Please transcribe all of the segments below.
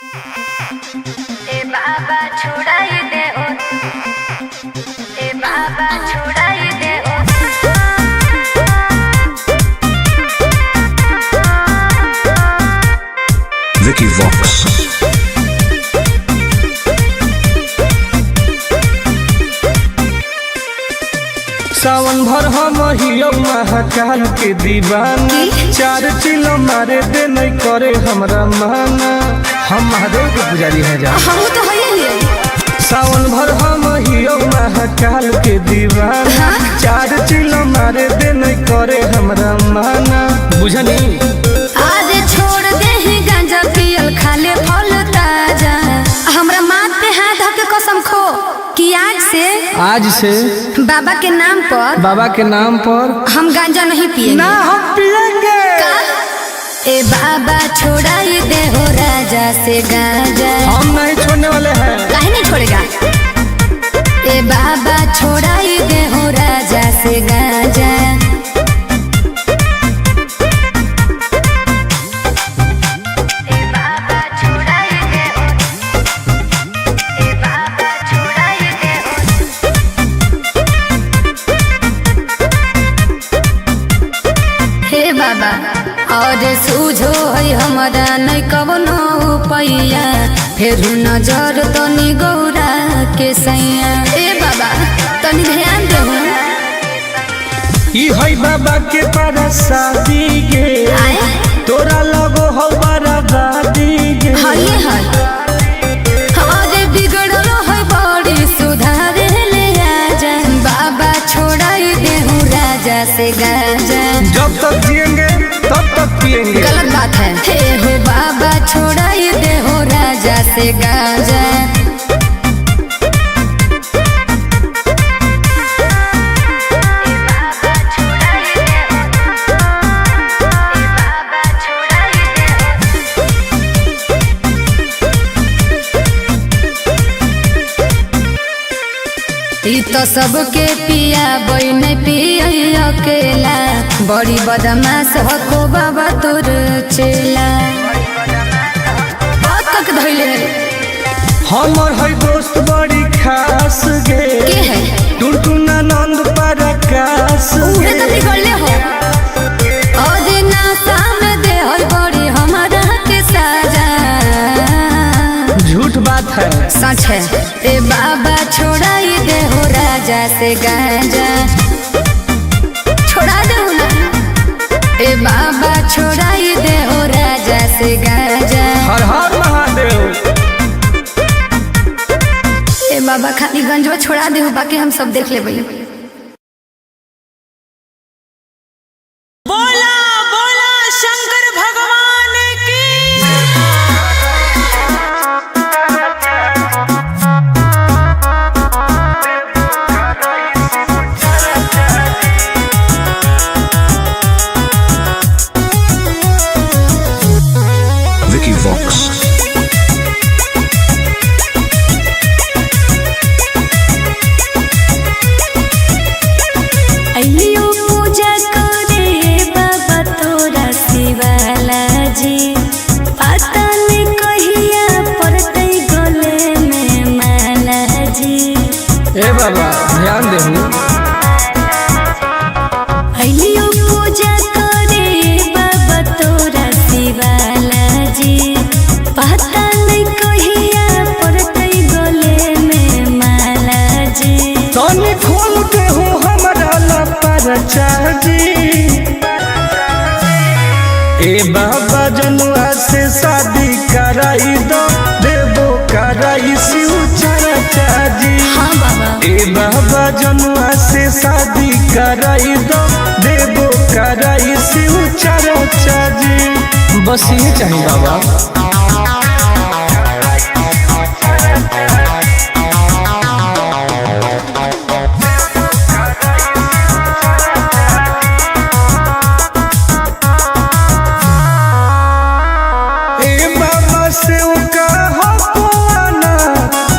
ए बाबा छुड़ाई दे ओ, ए बाबा छुड़ाई दे ओ। Vicky Vox. सावन भर हम हियो महाकाल के दीवाना, चार चिलो मारे दे नहीं करे हमरा माना। हम महादेव के पुजारी हैं जा। हम तो है सावन भर हम हियो महाकाल के दीवाना, चार चिलो मारे दे नहीं करे हमरा माना। बुझनी आज छोड़ दे ही गांजा पियल, खाले फल ताजा। हमरा माथ पे हाथ धके कसम खो कि आज से बाबा के नाम पर हम गांजा नहीं पिएंगे। ना हम पिएंगे। ए बाबा छोड़ाई दे हो राजा से गांजा। हम नहीं छोड़ने वाले हैं। काहे नहीं छोड़ेगा? ए बाबा छोड़ाई दे हो राजा से गांजा। ए बाबा छोड़ाई दे हो, ए बाबा छोड़ाई दे हो। हे बाबा और सूझो है हमारा नहीं कवनो पैया, फिर नजर तनी गौरा के सैया। ए बाबा तनी ध्यान दे। ई है बाबा के परसादी गे, तोरा लगो हो बराबादी गे। हई है अरे बिगड़लो है बड़ी, सुधारे ले आजा। बाबा छोड़ाई दे हूँ राजा से गांजा। जब तक जिएंगे तब तक पिएंगे। गलत बात है। हे हो बाबा छोड़ाई दे हो राजा से गांजा। ई तो सबके पिया बई नहीं पिय अकेला, बड़ी बदमाश हो बाबा तोर चेला। तक धैले हमर है दोस्त बड़ी खास गे, के है टुनटुना नंद परकाश उहे तो बिगड़ले हो। और नासा में दे हो बड़ी हमारा के साजा। झूठ बात है। सच है। ए बाबा छोड़ाई दे हो राजा से गांजा। छोड़ा दे ना। ए बाबा छोड़ाई दे हो राजा से गांजा। हर हर महादेव। ए बाबा खाली गंजवा छोड़ा दे हो, बाकी हम सब देख ले भाई। बोला बोला शंकर भगवान की। Vicky Vox. अइलियो पूजा करे बाबा तोरा शिवाला जी। पता नहीं कहिया पड़ते गले में माला जी। ए बाबा ध्यान देहु। अइलियो पूजा करे बाबा तोरा शिवाला जी। पता नहीं कहिया पड़ते गले में माला जी। तनी खोल के हूँ हमारा लपरचा जी। ए बाबा जनुआ से शादी कराई दो, देवो कराई शिव चर्चा जी। हाँ बाबा ए बाबा जनुआ से शादी कराई दो, देवो कराई शिव चर्चा जी। बस ये चाहिए बाबा।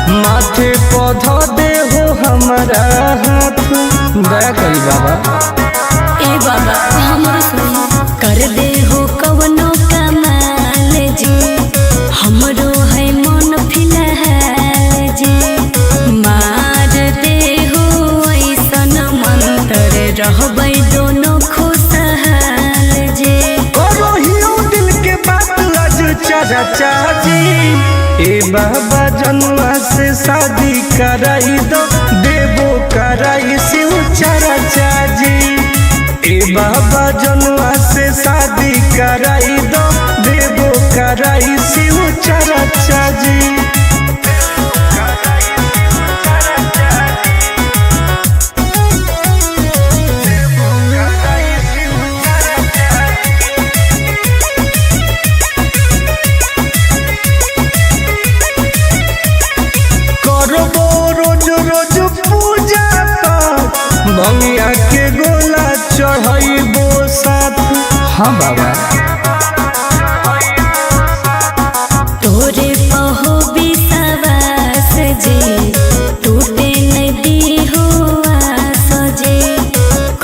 माथे पौधा दे हो हमारा हाथ, दया करी बाबा। ए बाबा हमरो सुनी कर दे हो कवनो कमाल जी। हमरो है चारा चाची। ए बाबा जनुआ से शादी कराई दो, देवो कराई शिव चारा चाची। ए बाबा जनुआ से शादी कराई दो, देवो कराई शिव चारा चाची। बंगिया के गोला चढ़ाइबो साथ। हाँ बाबा तोरे पहो विश्वास जे टूटे नदी हुआ सजे।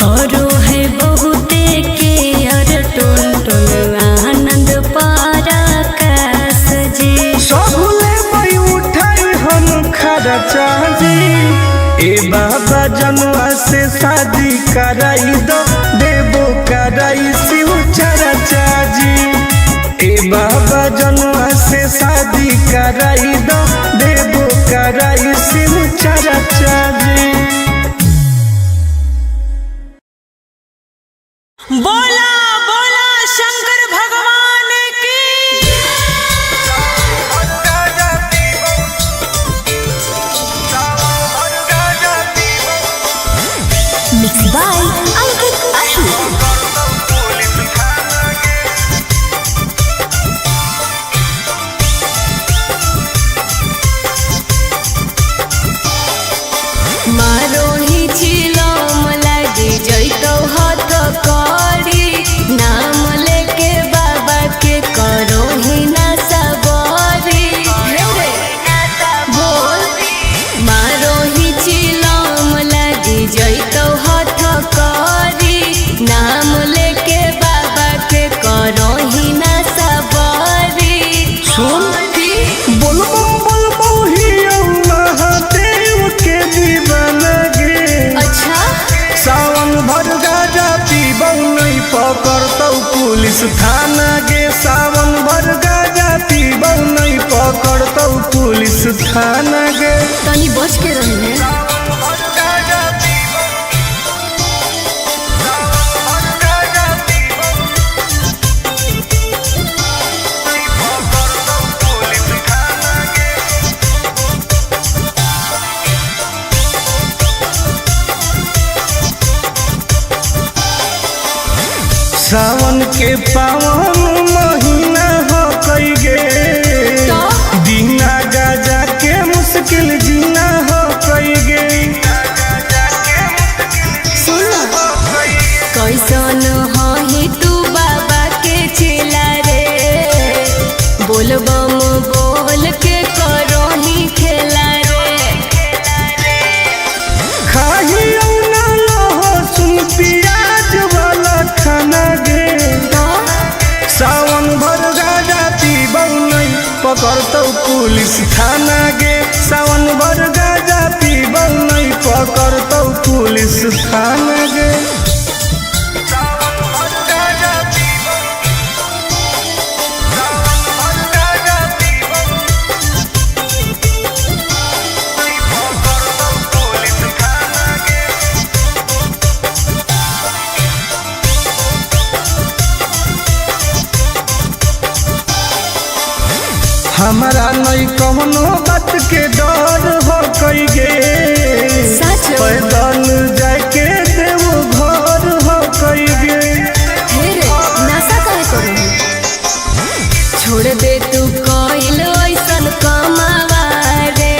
करो है बहुते के अर टोन टोन आनंद पराकाश जे। सबले मई उठाई हम खरा चाची। ए बाबा जनुआ से शादी कराई दो, देवो कराई शिव चारा चाची। ए बाबा जनुआ से शादी कराई दो, देवो कराई शिव चारा चाची। बोला बोला शंकर भगवान की। Mixed by Ankit Ahu. मारो ही चिलम लागे जैतो हाथ करी। नाम लेके बाबा के करो ही ना सबरी। बोल मारो ही चिलम लागे जैतो हाथ करी। नाम लेके बाबा के करो ही ना सबरी। सुन बोलबो बोलबो ही महादेव के दीवाना गे। अच्छा सावन भर गाजा पीबौ नहीं पकड़तौ पुलिस थाना गे। सावन भर गाजा पीबौ नहीं पकड़तौ पुलिस थाना गे। तनी बच के रही है। सावन के पावन महीना हो कई गे। बिना गाजा के मुश्किल जीना हो कई गे। कैसन ही तू बाबा के चेला रे। बोलबम बोल के करो ही खेला रे। खाही ना लहसुन प्याज वाला खाना गे। सावन भर गाजा पीबौ नहीं पकड़तौ पुलिस थाना गे। सावन भर गाजा पीबौ नहीं पकड़तौ पुलिस थाना गे। हमारा नहीं कौनो बात के डर हो कई गे। सच पैदल जाके देवो घर हो कई गे। नशा काहे करू। छोड़ दे तू कइल ऐसन कमावा रे।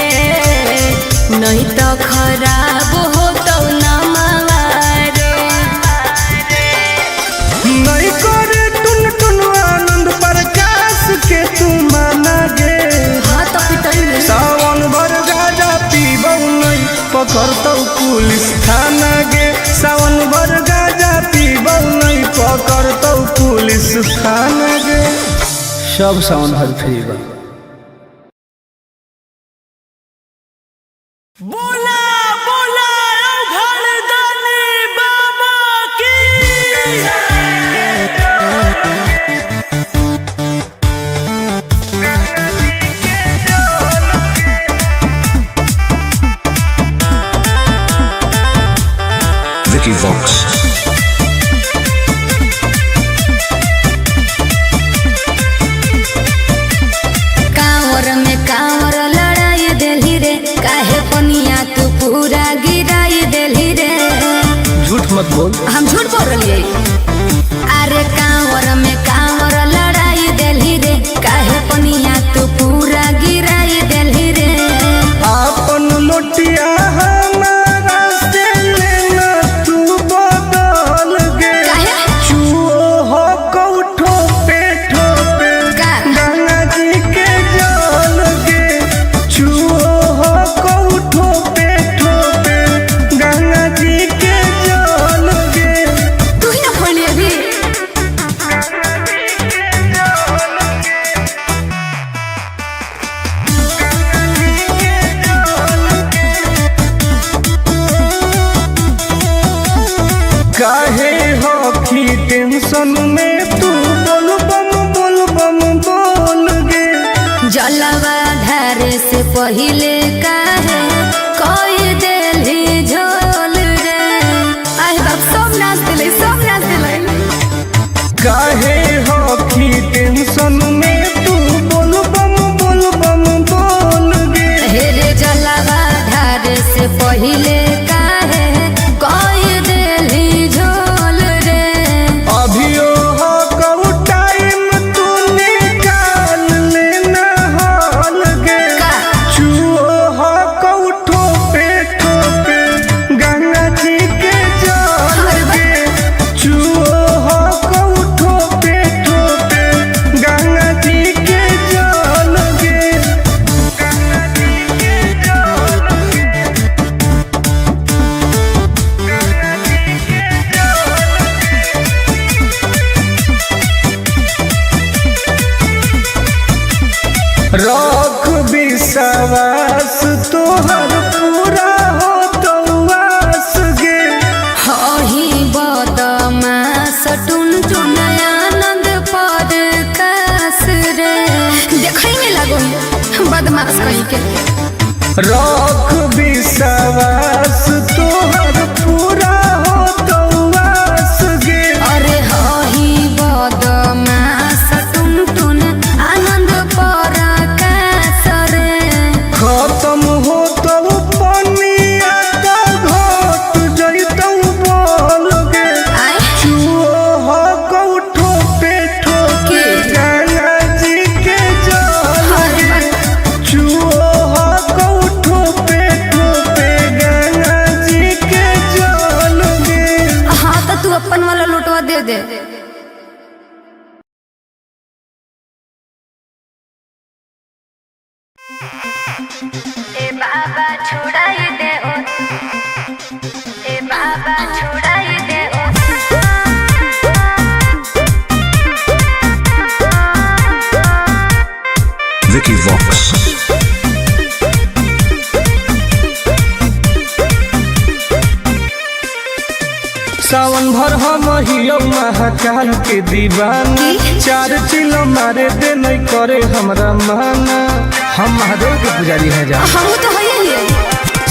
नहीं तो खराब हो तो नमावा रे। नहीं करे टुन टुन आनंद प्रकाश के तू माना गे। हाँ तो पिटाई सावन भर गाजा पीबौ नहीं पकड़तौ पुलिस थाना गे। सावन भर गाजा पीबौ नहीं पकड़तौ पुलिस थाना गे। सब सावन भर फ्री बा। बोला बोला घरदानी बाबा की। मत बोल। हम झूठ बोल रही। अरे कांवर में कांवर लड़ाई देली रे, काहे पनिया तू पूरा गिराई देली रे। अपन लोटिया हमारा से लेना तू बदल गे, चुओ हो कौठो पे ठोपे गंगा जी के जल गे, चुओ हो कौठो पे ठोपे गंगा जी के जल गे। तू ही ना खोली अभी। काहे हो की टेंशन में तू बोल बम बोल गे। जलवा धारे से पहिले काहे कोई देली झोल रे। आए बाप सब नाच दिले, सब नाच दिले। काहे हो की टेंशन में तू बोल बम बोल गे। हे रे जलवा धारे से पहिले काहे कोई देली झोल रे। अभियो हो कऊ टाइम तू निकाल लेना हॉल गे, चुओ हो कऊ ठोपे ठोपे गंगा जी के जल गे, चुओ हो कऊ ठोपे ठोपे गंगा जी के जल गे, गंगा जी के जल गे, गंगा जी के रख विश्वास तोहर पूरा हो तो वास गे। हही बदमाश टुन टुन आनंद पर कास रे। देखई में लागो बदमाश कहीं के। रख विश्वास तोहर पूरा हो तो वास गे। अरे हही बदमाश टुन टुन आनंद पर कास रे। खत्म हो तो पनिया का घोट जैतौ बोल गे, आय चुओ हो कौठो पे ठोके गंगा जी के जल गे, चुओ हो कौठो पे ठोके गंगा जी के जल गे। हाँ तो तू अपन वाला लुटवा दे दे। ए बाबा छुड़ाई दे ओ, ए बाबा छुड़ाई दे ओ। Vicky Vox. सावन भर हम हियो महाकाल के दीवाना, चार चिलो मारे दे नहीं करे हमरा माना। हम महादेव के पुजारी हैं जा। हम तो है ही।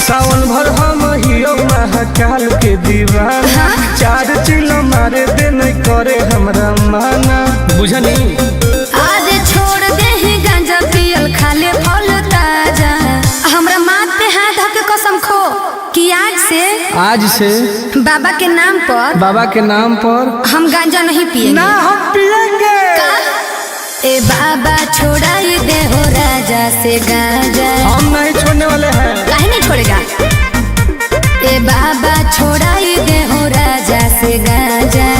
सावन भर हम हियो महाकाल के दीवाना, चार चिलो मारे दे नहीं करे हमरा माना। बुझनी आज छोड़ दे ही गांजा पियल खाले फल ताजा। हमरा माथ पे हाथ धके कसम खो कि आज से बाबा के नाम पर हम गांजा नहीं पिएंगे। ना हम पिएंगे। ए बाबा छोड़ाई दे हो राजा से गांजा। हम नहीं छोड़ने वाले हैं। काहे नहीं छोड़ेगा? ए बाबा छोड़ाई दे हो राजा से गांजा।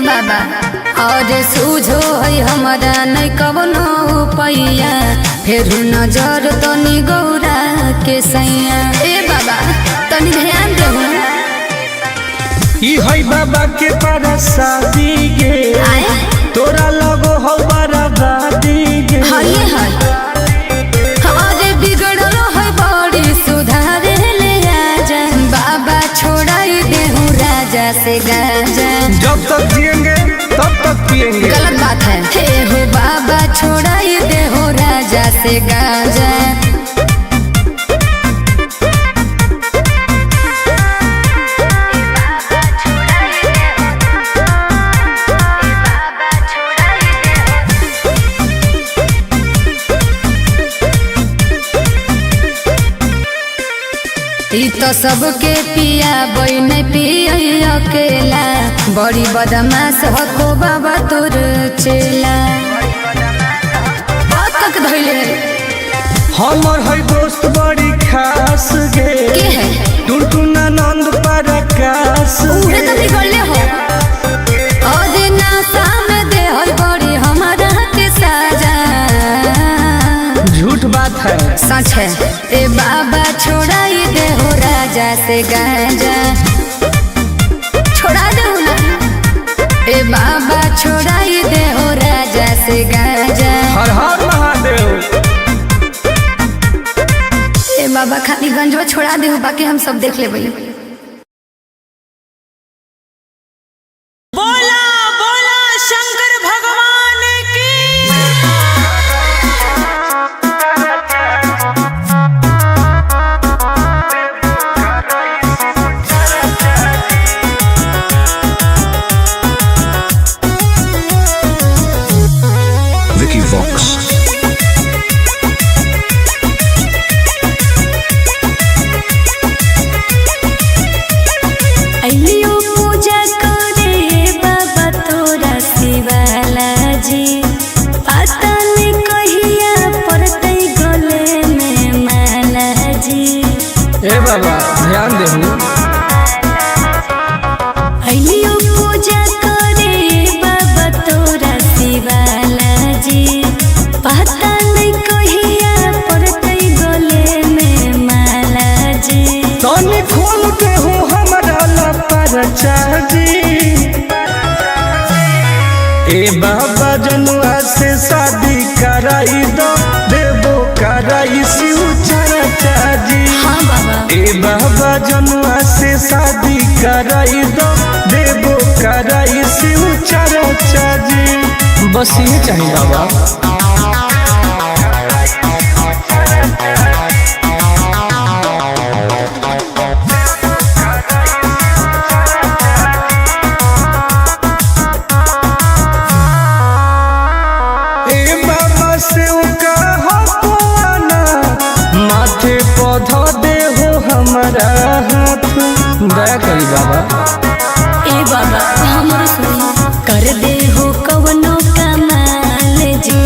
बाबा और सूझो है हमारा नहीं कवनो पैया, फिर नजर तनी गौरा के सैया। ए बाबा तनी ध्यान दे। ई है बाबा के परसादी गे, तोरा लगो हो बराबादी गे। हाय हाय अरे बिगड़लो है बड़ी सुधारे ले आजा। बाबा छोड़ाई दे हूँ राजा से गांजा। जब तक जिएंगे तब तक पिएंगे। गलत बात है। हे हो बाबा छोड़ाई दे हो राजा से गांजा। तो सबके पिया बन पिया अकेला बड़ी बदमाश हो बाबा तोर चेला तक धैले हमर है दोस्त बड़ी खास गे के है टुनटुन आनंद प्रकाश उहे तो बिगड़ले हो अरे नासा में दे हर बड़ी हमारा के साजा झूठ बात है सच है ए बाबा छोड़ाई दे हो राजा से गांजा छोड़ा दे ना ए बाबा छोड़ाई दे हो राजा से गांजा हर हर महादेव ए बाबा खाली गंजवा छोड़ा दे हो बाकी हम सब देख ले भाई बोला बोला शंकर भगवान की Vicky Vox. अइलियो पूजा करे बाबा तोरा शिवाला जी पता नहीं कहिया पड़ते गले में माला जी ए बाबा ध्यान देहु अइलियो पूजा करे बाबा तोरा शिवाला जी पता नहीं कहिया पड़ते गले में माला जी तनी खोल के हूँ हमारा लपरचा जी ए बाबा जनुआ से शादी कराई दो देवो कराई शिव चर्चा जी हाँ बाबा ए बाबा जनुआ से शादी कराई दो देवो कराई शिव चर्चा जी बस ये चाहिए बाबा माथे पौधा दे हो हमारा हाथ दया करी बाबा ए बाबा हमरो सुनी कर दे हो कवनो कमाल जी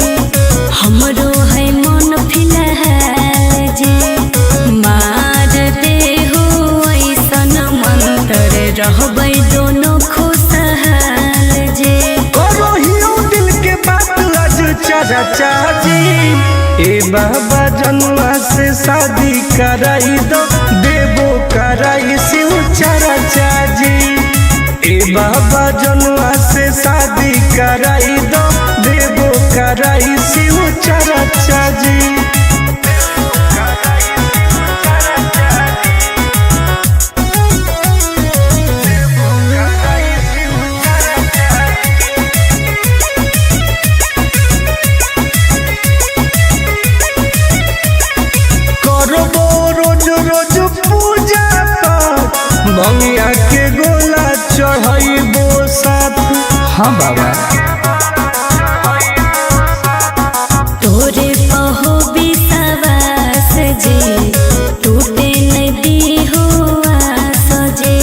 हमरो है मन फिलहाल जी मार दे हो ऐसन मंत्र रहबै दोनों खुशहाल जी करो हियो दिल के बात आज चर्चा जी ए बाबा जनुआ से शादी कराई दो देवो कराई शिव चर्चा जी ए बाबा जनुआ से शादी कराई दो देवो कराई शिव चर्चा जी भंगिया के गोला चढ़ाइबो साथ हाँ बाबा तोरे पहो विश्वास जी टूटे नदी हो आस जी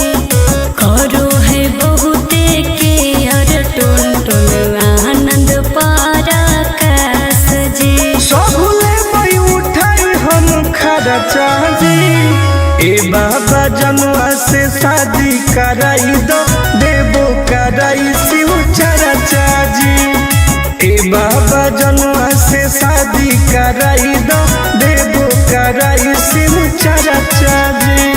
करो है बहुते के अर टुन टुन आनंद पराकाश जी सबले मई उठाई हम खर्चा जी ए बाबा जनुआ से शादी कराई दो देवो कराई शिव चर्चा जी ए बाबा जनुआ से शादी कराई दो देवो कराई शिव चर्चा जी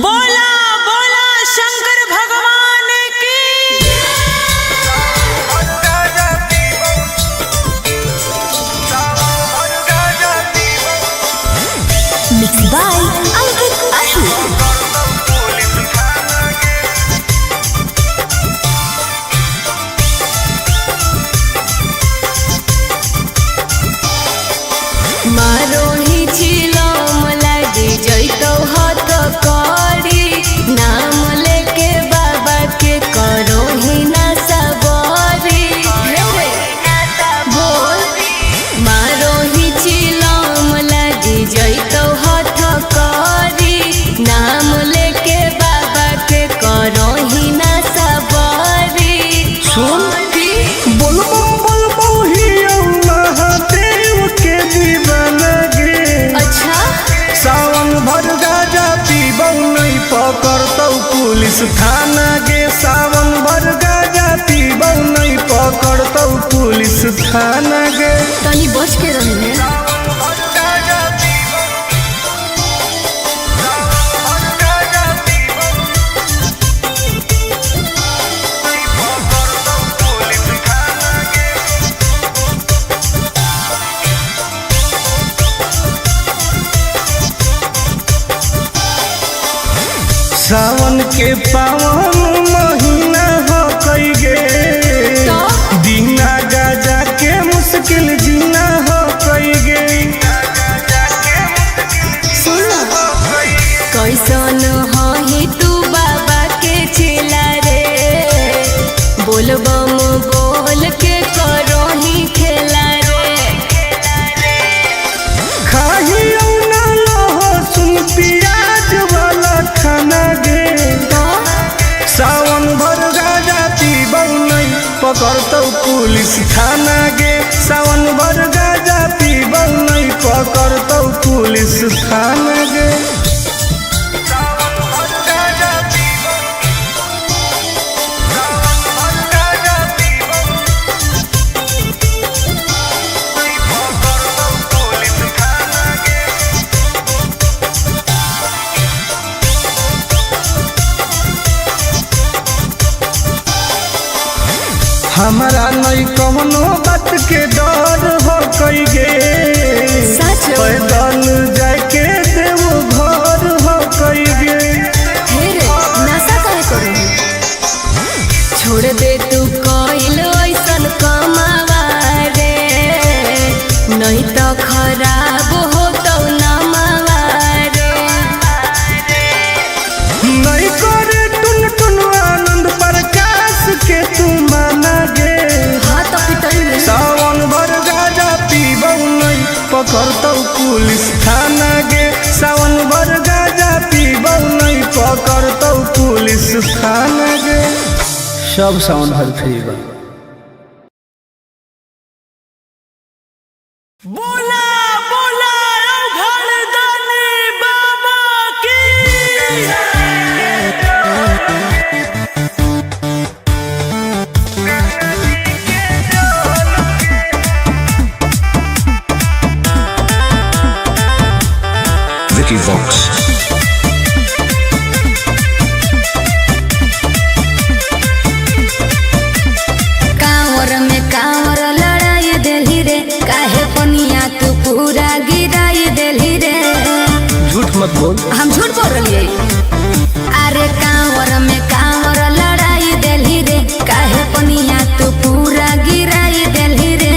बोला बोला शंकर भगवान की मिक्स बाय अंकित आशु मा पुलिस थाना गे सावन भर गाजा पीबौ नहीं पकड़तौ पुलिस थाना गे। तनी बच के रही सावन के पावन महीना हो कई गे बिना गाजा के मुश्किल जीना हो कई गे। कैसन ही तू बाबा के चेला रे बोल बम बोल के करो ही खेला रे। खाही ना लो सुन प्याज वाला खाना गे सावन भर गाजा पीबौ नहीं पकड़तौ पुलिस थाना गे। सावन भर गाजा पीबौ नहीं पकड़तौ पुलिस थाना गे। हमारा नहीं कौनो बात के डर हो कई गे पैदल जाके देव घर हो कई गे। नशा काहे करू छोड़ दे तू कइल ऐसन कमावा रे नहीं तो खराब हो तो नमावा रे। नहीं करे टुन टुन आनंद प्रकाश के तू माना गे सावन भर गाजा पीबौ नहीं पकड़तौ पुलिस थाना गे। सावन भर गाजा पीबौ नहीं पकड़तौ पुलिस थाना गे। सब सावन भर फ्री बा। बोला बोला घरदानी बाबा की Vicky Vox. कांवर में कांवर लड़ाई देली रे काहे पनिया तू पूरा गिराई देली रे। झूठ मत बोल हम झूठ बोल रही अरे कांवर में कांवर लड़ाई देली रे काहे पनिया तू पूरा गिराई देली रे।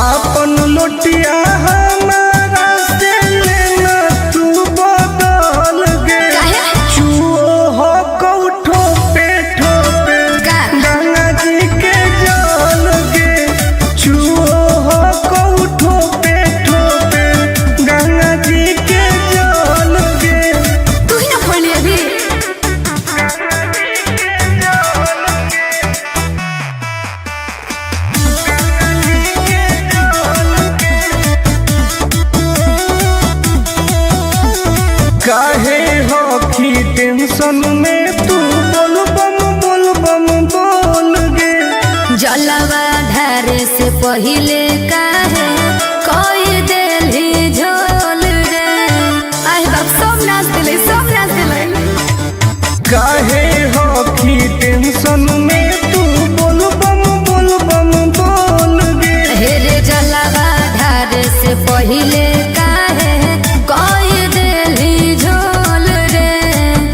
आपन लोटिया हमारा से लेना तू बदल गे चुओ हो कौठो पे ठोपे गंगा जी के जल गे चुओ हो कौठो पे ठोपे गंगा जी के जल गे। तू ही ना खोली अभी काहे हो की टेंशन में तू बोल बम बोल गे। जलवा धारे से पहिले काहे कोई देली झोल रे। आए बाप सब नाच दिले काहे हो की टेंशन में तू बोल बम बोल गे। हेरे जलवा धारे से पहिले काहे कोई देली झोल रे।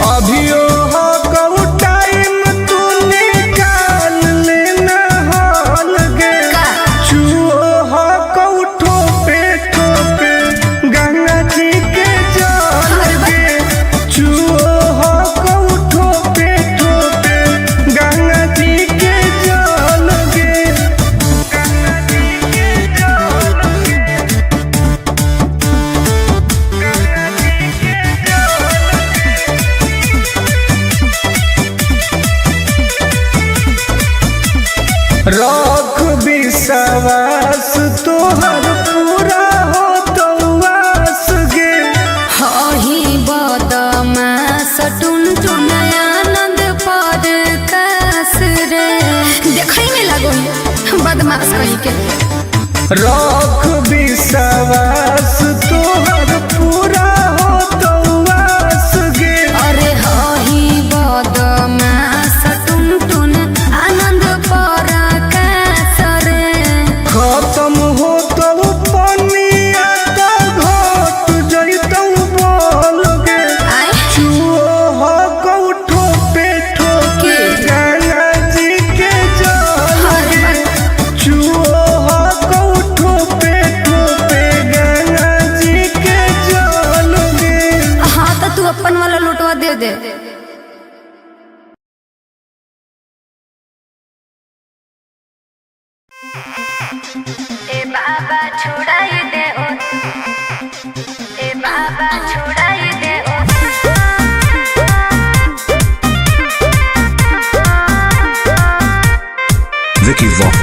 अभियो हो कऊ टाइम तू निकाल लेना हाल गे चुओ हो कऊ ठोपे गंगा जी के जल गे चुओ हो कऊ ठोपे गंगा जी के जल गे। रख विश्वास तोहर पूरा हो तो आस गे। हही बदमास टुन टुन आनंद बदमाश कहीं के। रख विश्वास तोहर पूरा हो तो वास गे। अरे हही बदमाश टुन टुन आनंद पर रे खत्म हो तो पनिया तो घट जइतौ बोल गे। चूहो को ठोपे ठोके गंगा जी के जल गे। चूहो को ठोपे ठोपे गंगा जी के जल गे। हाँ तो तू अपन वाला लुटवा दे दे। ए बाबा छुड़ाई दे ओ, ए बाबा छुड़ाई दे ओ। Vicky Vox.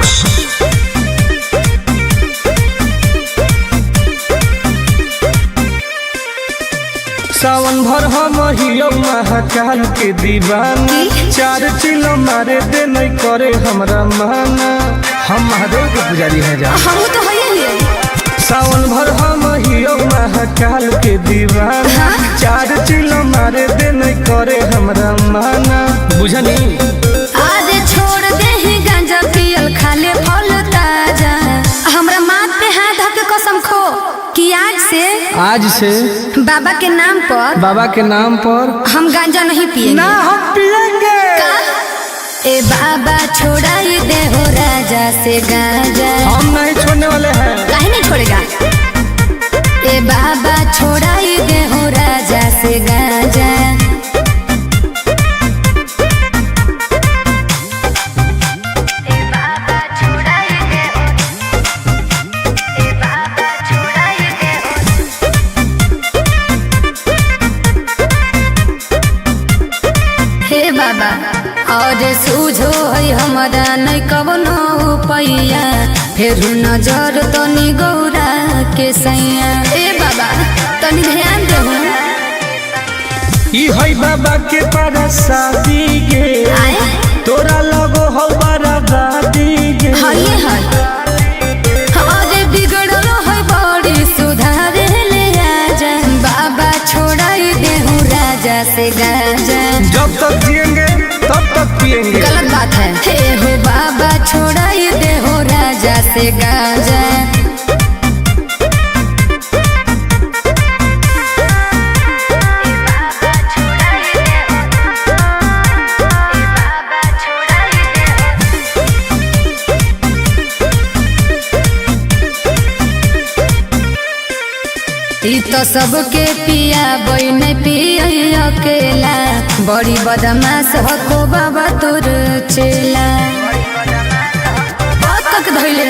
सावन भर हम हियो महाकाल के दीवाना। चार चिलो मारे दे नहीं करे हमरा माना। हम महादेव के पुजारी हैं जा। हम तो है ही। सावन भर हम हियो महाकाल के दीवाना। चार चिलो मारे दे नहीं करे हमरा माना। बुझनी आज छोड़ दे ही गांजा पियल खाले फल ताजा। हमरा माथ पे हाथ धर के कसम खो कि आज से बाबा के नाम पर हम गांजा नहीं पिएंगे। ना हम पिएंगे। ए बाबा छोड़ाई दे हो राजा से गांजा। हम नहीं छोड़ने वाले हैं। काहे नहीं छोड़ेगा। ए बाबा छोड़ाई दे हो राजा से गांजा। बाबा और सूझो है हमारा नहीं कवनो पैया। फिर नजर तनी गौरा के सैया। ए बाबा तनी ध्यान दे। ई है बाबा के पारा शादी गे। तोरा लगो हो बराबादी गे। हये है हमारे बिगड़ल है बड़ी सुधारे ले आजा। बाबा छोड़ाई दे हूँ राजा से गांजा। जब तक जिएंगे तब तक पिएंगे। गलत बात है। हे हो बाबा छोड़ाई दे हो राजा से गांजा। ई तो सबके पिया बई नहीं पिय अकेला। बड़ी बदमाश हको बाबा तोर चेला। बहुत तक धइले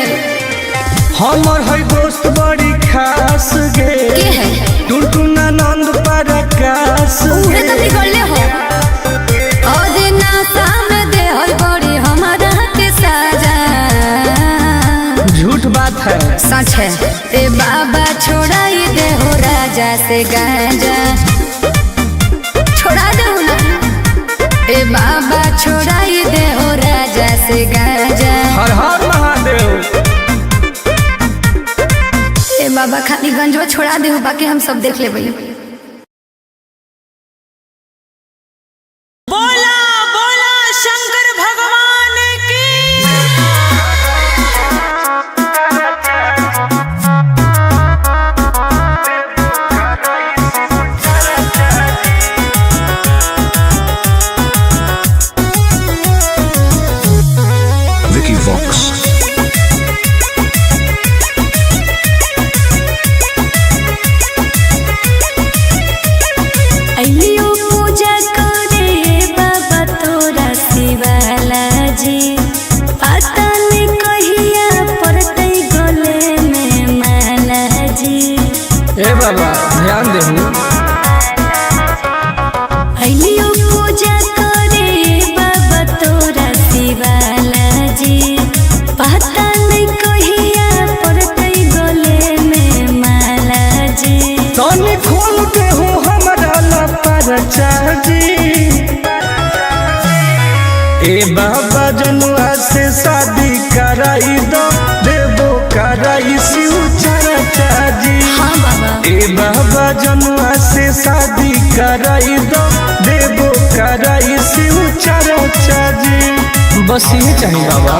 हमर है दोस्त बड़ी खास गे। के है टुनटुन आनंद प्रकाश उहे तो बिगड़ले हो। और ना सामने दे है बड़ी हमारा के साजा। झूठ बात है सच है। ए बाबा छोड़ाई दे हो राजा से गांजा। छोड़ा दे ना। ए बाबा छोड़ाई दे हो राजा से गांजा। हर हर महादेव। ए बाबा खाली गंजवा छोड़ा दे, बाकी हम सब देख ले भैया। बोला बोला शंकर भगवान की। Vicky Vox. अइयो पूजा करे बाबा तोरा शिवाला जी। पता नहीं कहिया पड़ते गले में माला जी। ए बाबा ध्यान देहु। अइयो पूजा करे बाबा तोरा शिवाला जी। पता नहीं कहिया पड़ते गले में माला जी। तनी खोल के हो हमरा लपरचा जी। ए बाबा जनुआ से शादी कराई दो। कराई दो देवो कराई शिव चर्चा जी। बस ये चाहिए बाबा।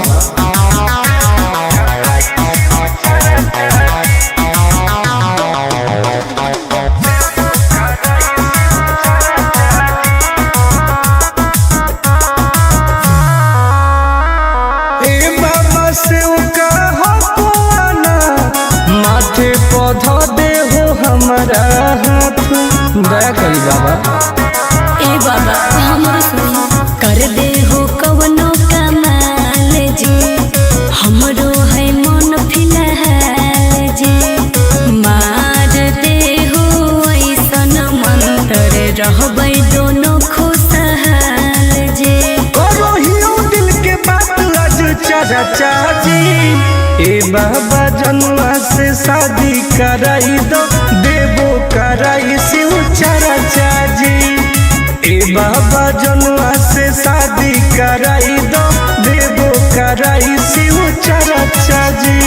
हमारा हाथ दया करी बाबा। ए बाबा हमरो सुनी कर दे हो कवनो कमाल जी, हमरो है मन फिलहाल जी। मार दे हो ऐसन मंत्र रहबै दोनों खुशहाल जी। करो हियो दिल के बात आज चर्चा जी। ए बाबा जनुआ से शादी कराई दो देवो कराई शिव चर्चा जी। ए बाबा जनुआ से शादी कराई दो देवो कराई शिव चर्चा जी।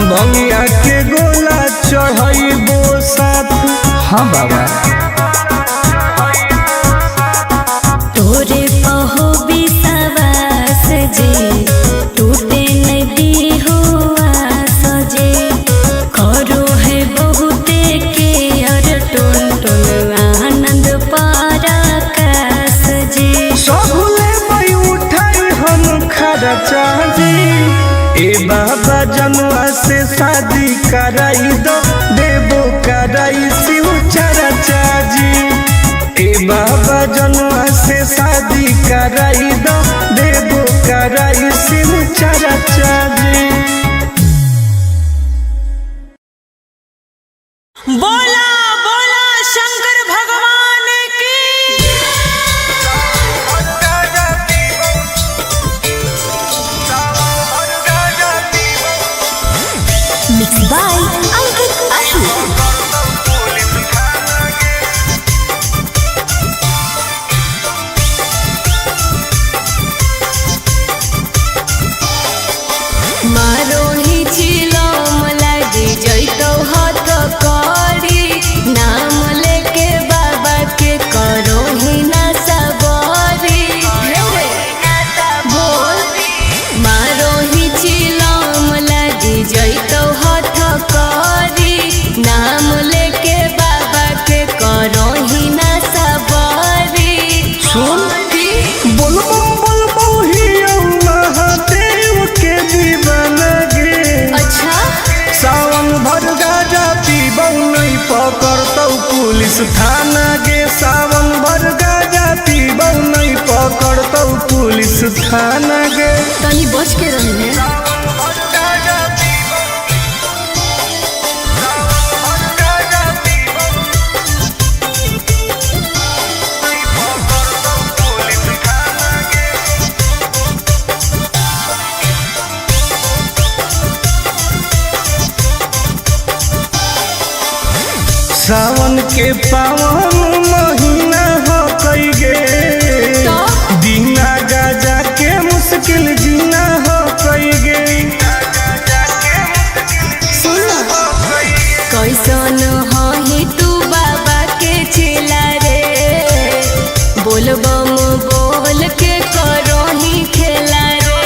भंगिया के गोला चढ़ाइबो साथ। हाँ बाबा तोरे पहो विश्वास जी, टूटे नदी हो आस जी। करो है बहुते के और टुन टुन आनंद पराकाश जी। सबले मई उठाई हम खर्चा जी। ए बाबा जनुआ से शादी कराई दो देवो कराई शिव चर्चा जी। ए बाबा जनुआ से शादी कराई दो देवो कराई शिव चर्चा जी। बोला बोला शंकर भगवान की। Mixed by Ankit Ashu। मारो ही चिलम लागी जैतो हाथ करी, नाम लेके बाबा के करो ही ना सबरी। बोल मारो ही चिलम लागी जैतो हाथ करी, नाम लेके बाबा के करो ही ना सबरी। सुन बोल बोल बहु महादेव के दीवाना गे। अच्छा सावन भर गाजा पीबौ नहीं पकड़तौ पुलिस थाना गे। सावन भर गाजा पीबौ नहीं पकड़तौ पुलिस थाना गे। तनी बच के रही है। सावन के पावन महीना हो कई गे, बिना गाजा के मुश्किल जीना हो कई गे। कैसन ही तू बाबा के चेला रे, बोलबम बोल के करो ही खेला रे।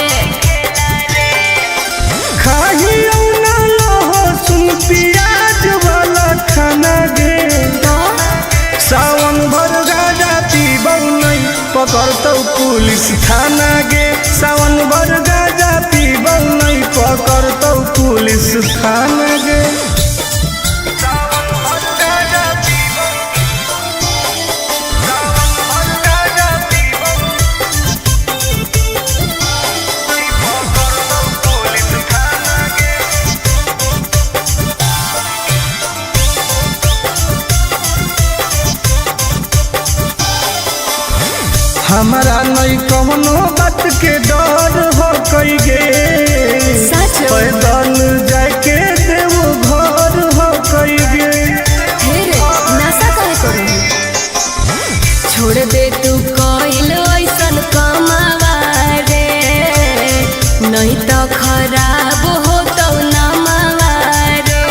खाही ना लहो सुन प्याज वाला खाना गे। सावन भर गाजा पीबौ नहीं पकड़तौ पुलिस थाना गे। सावन भर गाजा पीबौ नहीं पकड़तौ पुलिस थाना गे। हमारा नहीं कौनो बात के डर हो कई गे। पैदल जाके देवो कइगे हे रे नशा काहे करू छोड़ दे तू कोइल ऐसन कमावा रे नहीं तो खराब हो तो नमावा रे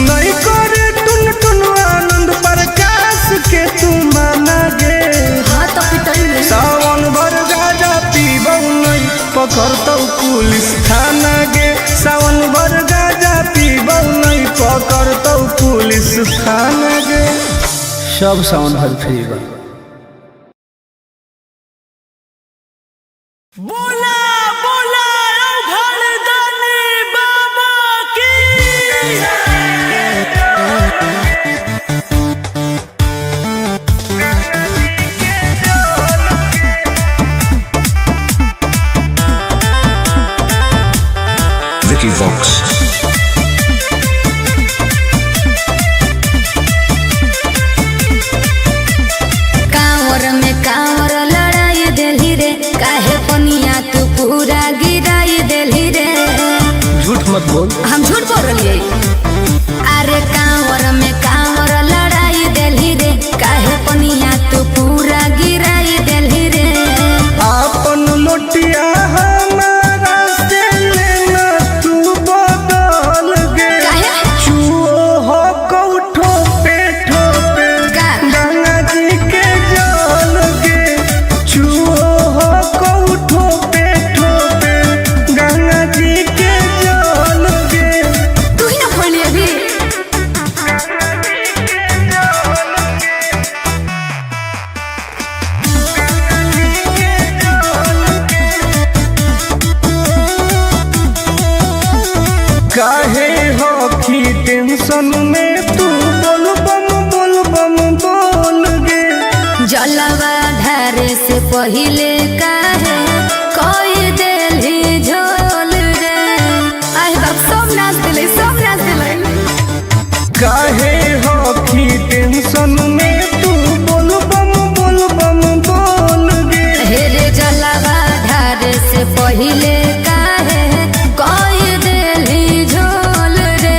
नहीं करे टुन टुन आनंद प्रकाश के तू माना गे हाँ तो पिटई में सावन भर गाजा पीबौ नहीं पकड़तौ पुलिस थाना गे सावन भर गाजा पीबौ नहीं पकड़तौ पुलिस थाना गे सब सावन भर फ्री बा। बोला बोला घरदानी बाबा की Vicky Vox. कांवर में कांवर लड़ाई देली रे काहे पनिया तू पूरा गिराई देली रे झूठ मत बोल हम झूठ बोल रही अरे कांवर में कांवर लड़ाई देली रे काहे पनिया तू पूरा गिराई देली रे आपन लोटिया हमारा से लेना तू बदल गे काहे चुओ हो कौठो पे ठोपे का गंगा जी के जल गे चुओ हो कौठो पे ठोपे गंगा जी के जल गे तू ही ना खोली अभी काहे हो की टेंशन में तू बोल बम बोल गे जलवा धारे से पहिले काहे कोई देली झोल रे आए बाप सब नाच दिले काहे हो की टेंशन में तू बोल बम बोल गे हेरे जलवा धारे से पहिले काहे कोई देली झोल रे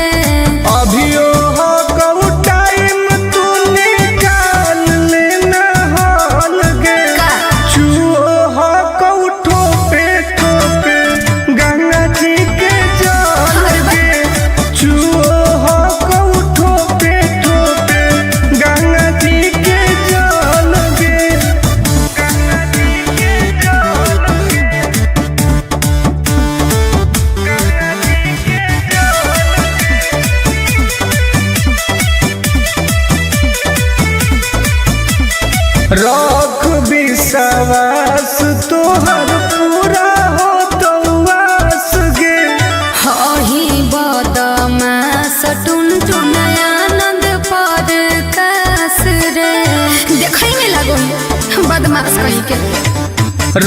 अभियो हो कऊ टाइम तू निकाल लेना हाल गे का चुओ हो कऊ ठोपे ठोपे गंगा जी के जल गे चुओ हो कऊ ठोपे ठोपे गंगा जी के जल गे गंगा जी के जल गे रख विश्वास तोहर पूरा हो तो आस गे हही बदमास टुन आनंद पर कास रे देखई में लगो बदमाश कहीं के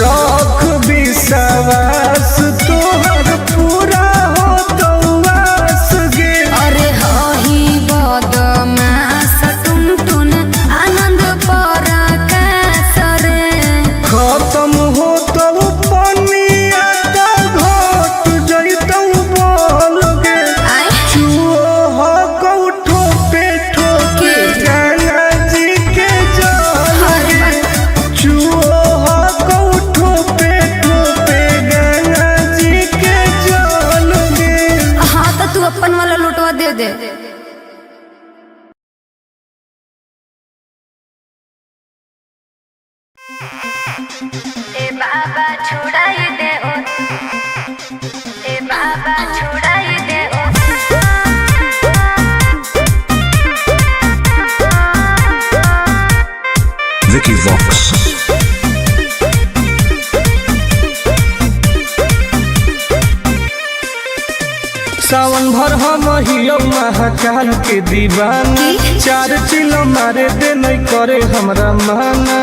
रख विश्वास तोहर पूरा हो तो आस गे अरे हही बदमास टुन आनंद पर कास रे खत्म हो तो पनिया तो घट जइतौ बोल गे आए चुओ हो कौठो पे ठोके गंगा जी के जल गे चुओ हो कौठो पे ठोके गंगा जी के जल गे हाँ तो तू अपन वाला लुटवा दे दे ए बाबा छुड़ाई दे ओ ए बाबा छुड़ाई दे ओ Vicky Vox. सावन भर हम हियो महाकाल के दीवाना की? 4 चिलो मारे दे नहीं करे हमरा माना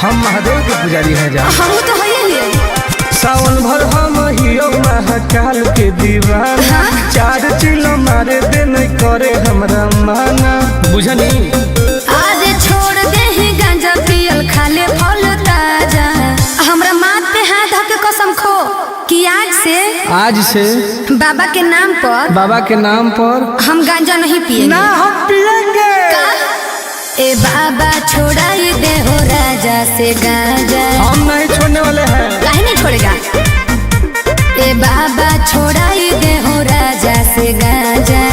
हम महादेव के पुजारी है जा हम तो है ही सावन भर हम हियो महाकाल के दीवाना 4 चिलो मारे दे नहीं करे हमरा माना बुझनी आज छोड़ दे ही गांजा पियल खाले फल ताजा हमरा माथ पे हाथ धके कसम खो कि आज से बाबा के नाम पर हम गांजा नहीं पिएंगे। ना हम पिएंगे। ए बाबा छोड़ाई दे हो राजा से गांजा। हम नहीं छोड़ने वाले हैं। काहे नहीं छोड़ेगा? ए बाबा छोड़ाई दे हो राजा से गांजा।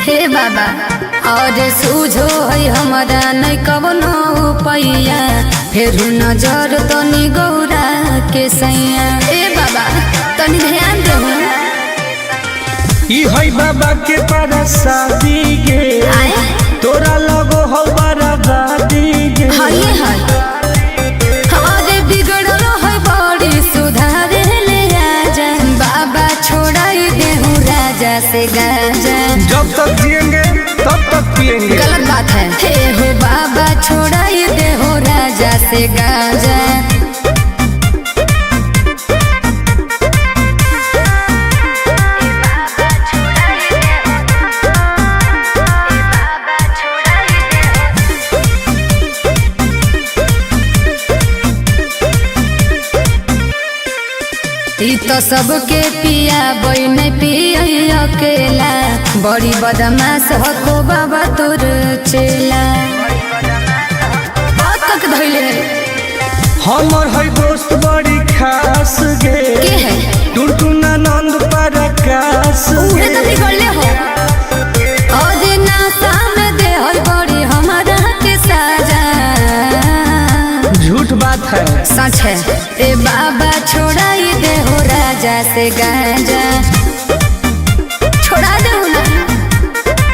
हे बाबा और सूझो है हमारा नहीं कवनो पैया, फिर नजर तनी गौरा के सैया। ए बाबा तनी ध्यान दो। ई है बाबा के परसादी गे, तोरा लगो हो बराबादी गे। हाय हाय अरे बिगड़ल है बड़ी सुधारे ले आजा। बाबा छोड़ाई दे हूँ राजा से गांजा। जब तक जिएंगे तब तक पिएंगे। गलत बात है। हे हो बाबा छोड़ाई दे हो राजा से गांजा। ई तो सबके पिया बई नहीं पिया अकेला, बड़ी बदमाश हो बाबा तोर चेला। बहुत तक धैले हमर है दोस्त बड़ी खास गे। के है? टुनटुना नंद परकाश उहे तो बिगड़ले हो। और नासा में दे हर बड़ी हमारा के साजा। झूठ बात है। सच है। ए बाबा छोड़ाई दे हो राजा से गांजा। छोड़ा दे ना।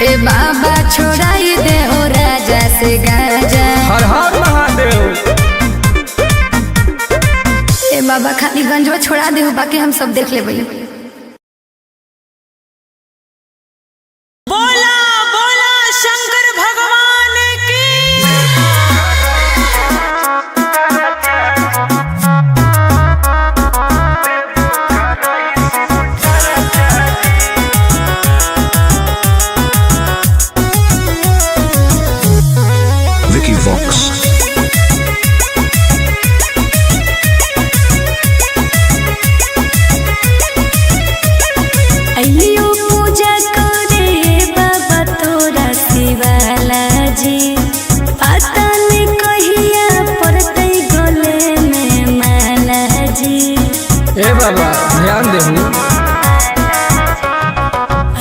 ए बाबा छोड़ाई दे हो राजा से गांजा। हर हर महादेव। ए बाबा खाली गंजवा छोड़ा दे हो, बाकी हम सब देख लेबै। बोला बोला शंकर भगवान की। Vicky Vox. अइलियो पूजा करे बाबा तोरा शिवाला जी। पता नहीं कहिया पड़तै गले में माला जी। ए बाबा ध्यान देहु।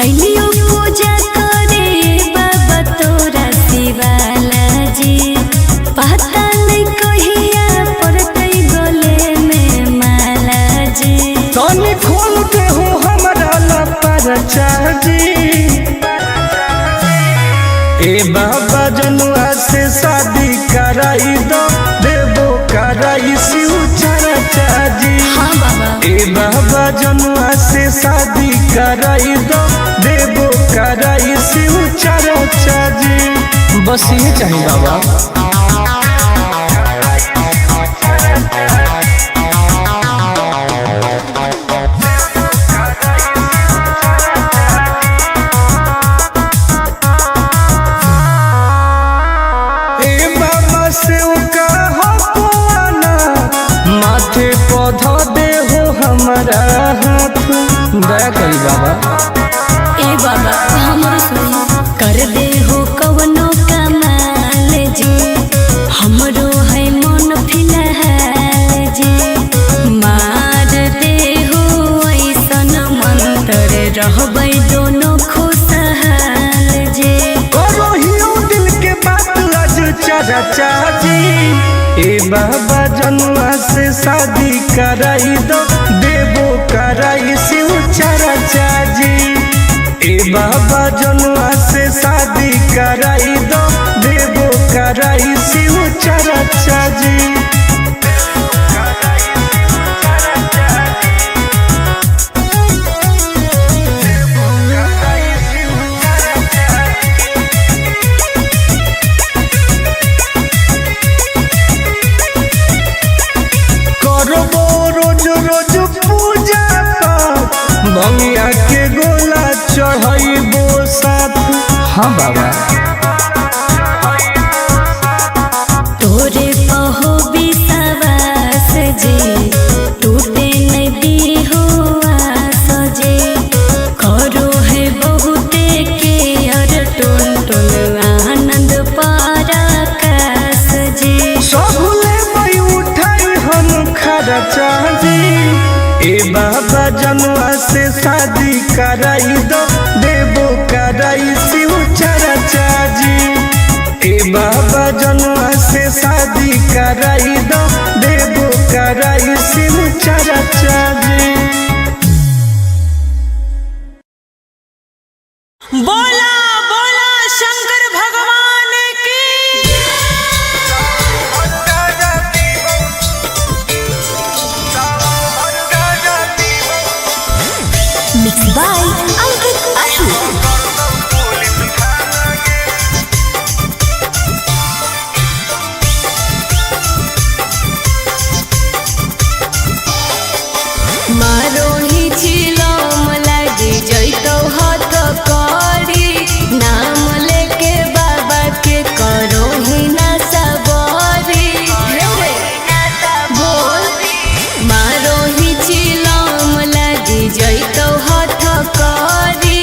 अइलियो पूजा करे बाबा तोरा शिवाला जी। पता नहीं कहिया पड़तै गले में माला जी। तनी खोल के हो हमारा लपरचा जी। ए बाबा जनुआ से शादी कराई दो, देवो कराई शिव चर्चा जी। हाँ बाबा। ए बाबा जनुआ से शादी कराई दो, देवो कराई शिव चर्चा जी। बस ये चाहिए बाबा। माथे पौधा दे हो हमारा हाथ, दया करी बाबा। ए बाबा हमरो सुनी कर दे हो कवनो कमाल जी। हमरो है मन फिलहाल जी। मार दे हो ऐसन मंत्र रहबै दोनों खुशहाल जी। करो हियो दिल के बात आज चर्चा जी। ए बाबा जनुआ से शादी कराई दो, देवो कराई शिव चर्चा जी। ए बाबा जनुआ से शादी कराई दो, देवो कराई शिव चर्चा जी। हाँ बाबा। तोरे पहो विश्वास जे टूटे नहीं दी हुआ सजे करो है बहुते के और टुन टुन आनंद पराकाश जे सबले मई उठाई हम खर्चा जी। ए बाबा जनुआ से शादी कराई दो देवो कराई शिव चर्चा जी। ए बाबा जनुआ से शादी कराई दो देवो कराई शिव चर्चा जी। बोला बोला शंकर भगवान की। Mix by Ankit Ashu. मारो ही छिलम लागे जैतो हाथ करी नाम लेके बाबा के करो ही ना सबरी बोल मारो ही छिलम लागे जैतो हाथ करी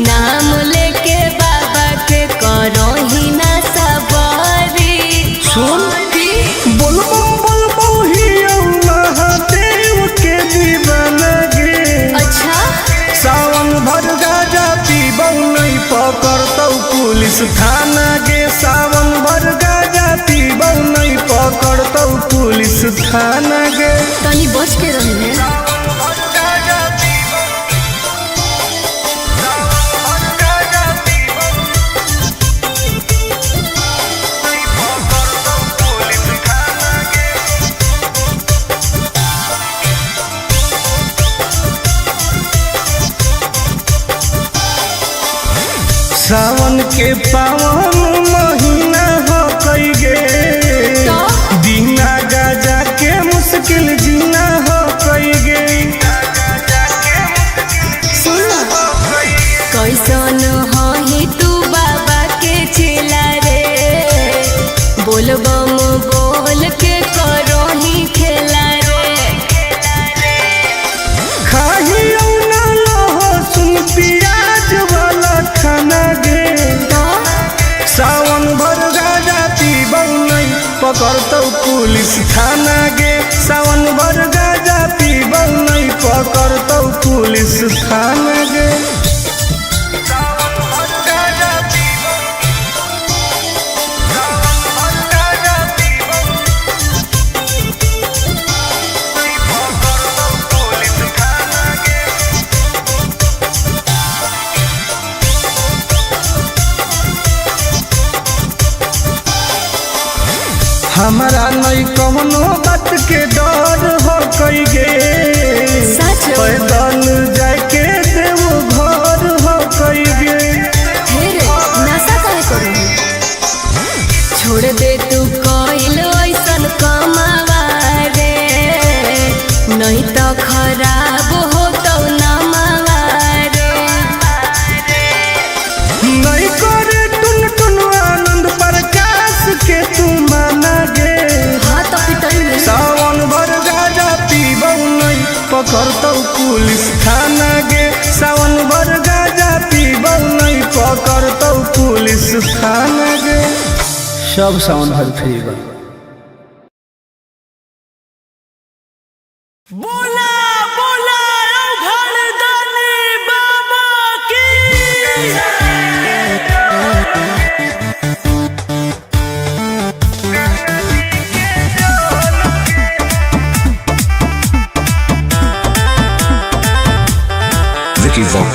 नाम लेके बाबा के करो ही ना सबरी सुन बोल ही महादेव के दीवाना गे। अच्छा सावन भर गाजा पीबौ नहीं पकड़तौ पुलिस थाना गे। सावन भर गाजा पीबौ नहीं पकड़तौ पुलिस थाना गे। तनी बच के रही है। सावन के पावन महीना हो कई गे बिना गाजा के मुश्किल जीना हो कई गे। कैसन ही तू बाबा के चेला रे बोलबम बोल के करो ही खेला रे खाही ना लहसुन प्याज वाला खाना गे। सावन भर गाजा पीबौ नहीं पकड़तौ पुलिस थाना गे। सावन भर गाजा पीबौ नहीं पकड़तौ पुलिस थाना गे। हमारा नहीं कौनो बात के डर हो कई गे पैदल जाके देव घर हो कई गे। नशा काहे करू छोड़ दे तू कइल ऐसन कमावा रे नहीं तो खराब हो तो नमावा रे नहीं करे टुन टुन आनंद प्रकाश के तू माना गे। हाँ तो पिटाई सावन भर गाजा पीबौ नहीं पकड़तौ पुलिस थाना गे। सावन भर गाजा पीबौ नहीं पकड़तौ पुलिस थाना गे। सब सावन भर फ्री बा। बोला बोला घरदानी बाबा की। Vicky Vox.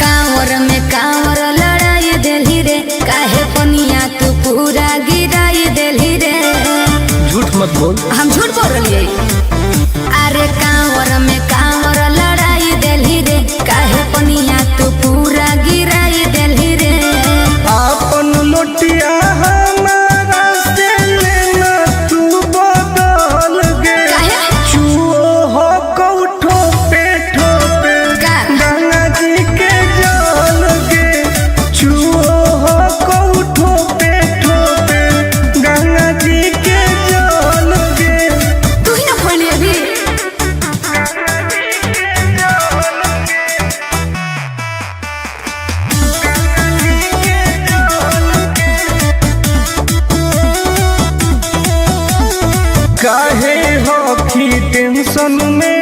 कांवर में कांवर लड़ाई देली रे काहे पनिया तू पूरा गिराई देली रे। झूठ मत बोल। हम झूठ बोल रही अरे कांवर में कांवर लड़ाई देली रे काहे पनिया तू पूरा गिराई देली रे। आपन लोटिया हमारा से लेना तू बदल गे। काहे? चुओ हो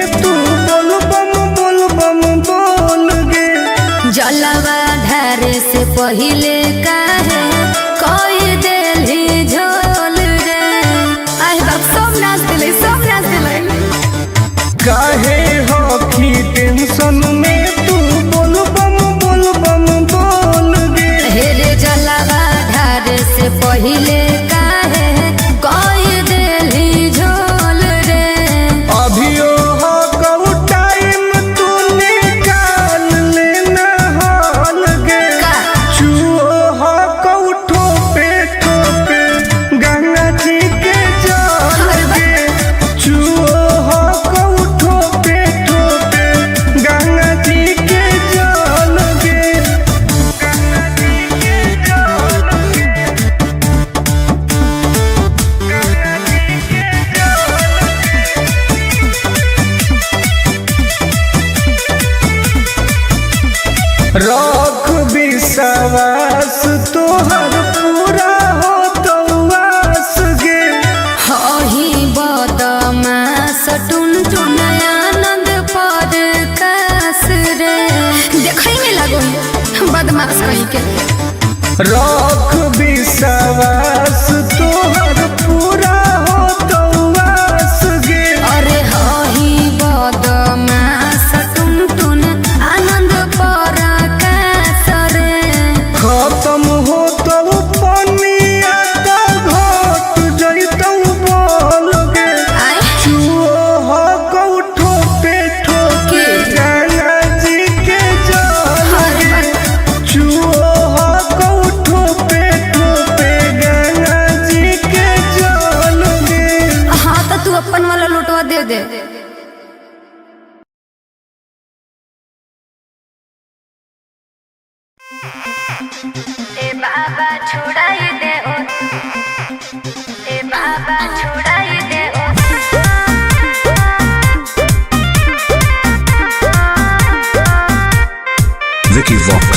में तू बोल बम बोल गे। जलवा ढारे से पहिले काहे कोई देली झोल रे। आए बाप सब नाच दिले काहे हो की टेंशन में तू बोल बम बोल गे। हेरे जलवा ढारे से पहिले काहे कोई देली झोल रे। अभियो हो कहू टाइम तू निकाल लेना हाल गे। चुओ हो कहू ठोपे गंगा जी के जल गे। चुओ हो कहू ठोपे गंगा जी के जल गे। गंगा जी के जल गे। गंगा जी के रख विश्वास तोहर पूरा हो तो आस गे। हही बदमाश टुन आनंद पर कास रे। देखई में लगो बदमाश कहीं के। रख विश्वास तोहर पूरा हो तो आस गे। अरे हही बदमाश टुन आनंद पर कास रे। खत्म हो तो पनिया तो घट जैतौ बोल गे। आय चुओ हो कहू ठोपे गंगा जी के जल गे। चुओ हो कहू ठोपे गंगा जी के जल गे। हाँ तो तू अपन वाला लुटवा दे। ए बाबा छुड़ाई दे ओ, ए बाबा छुड़ाई दे ओ। Vicky Vox.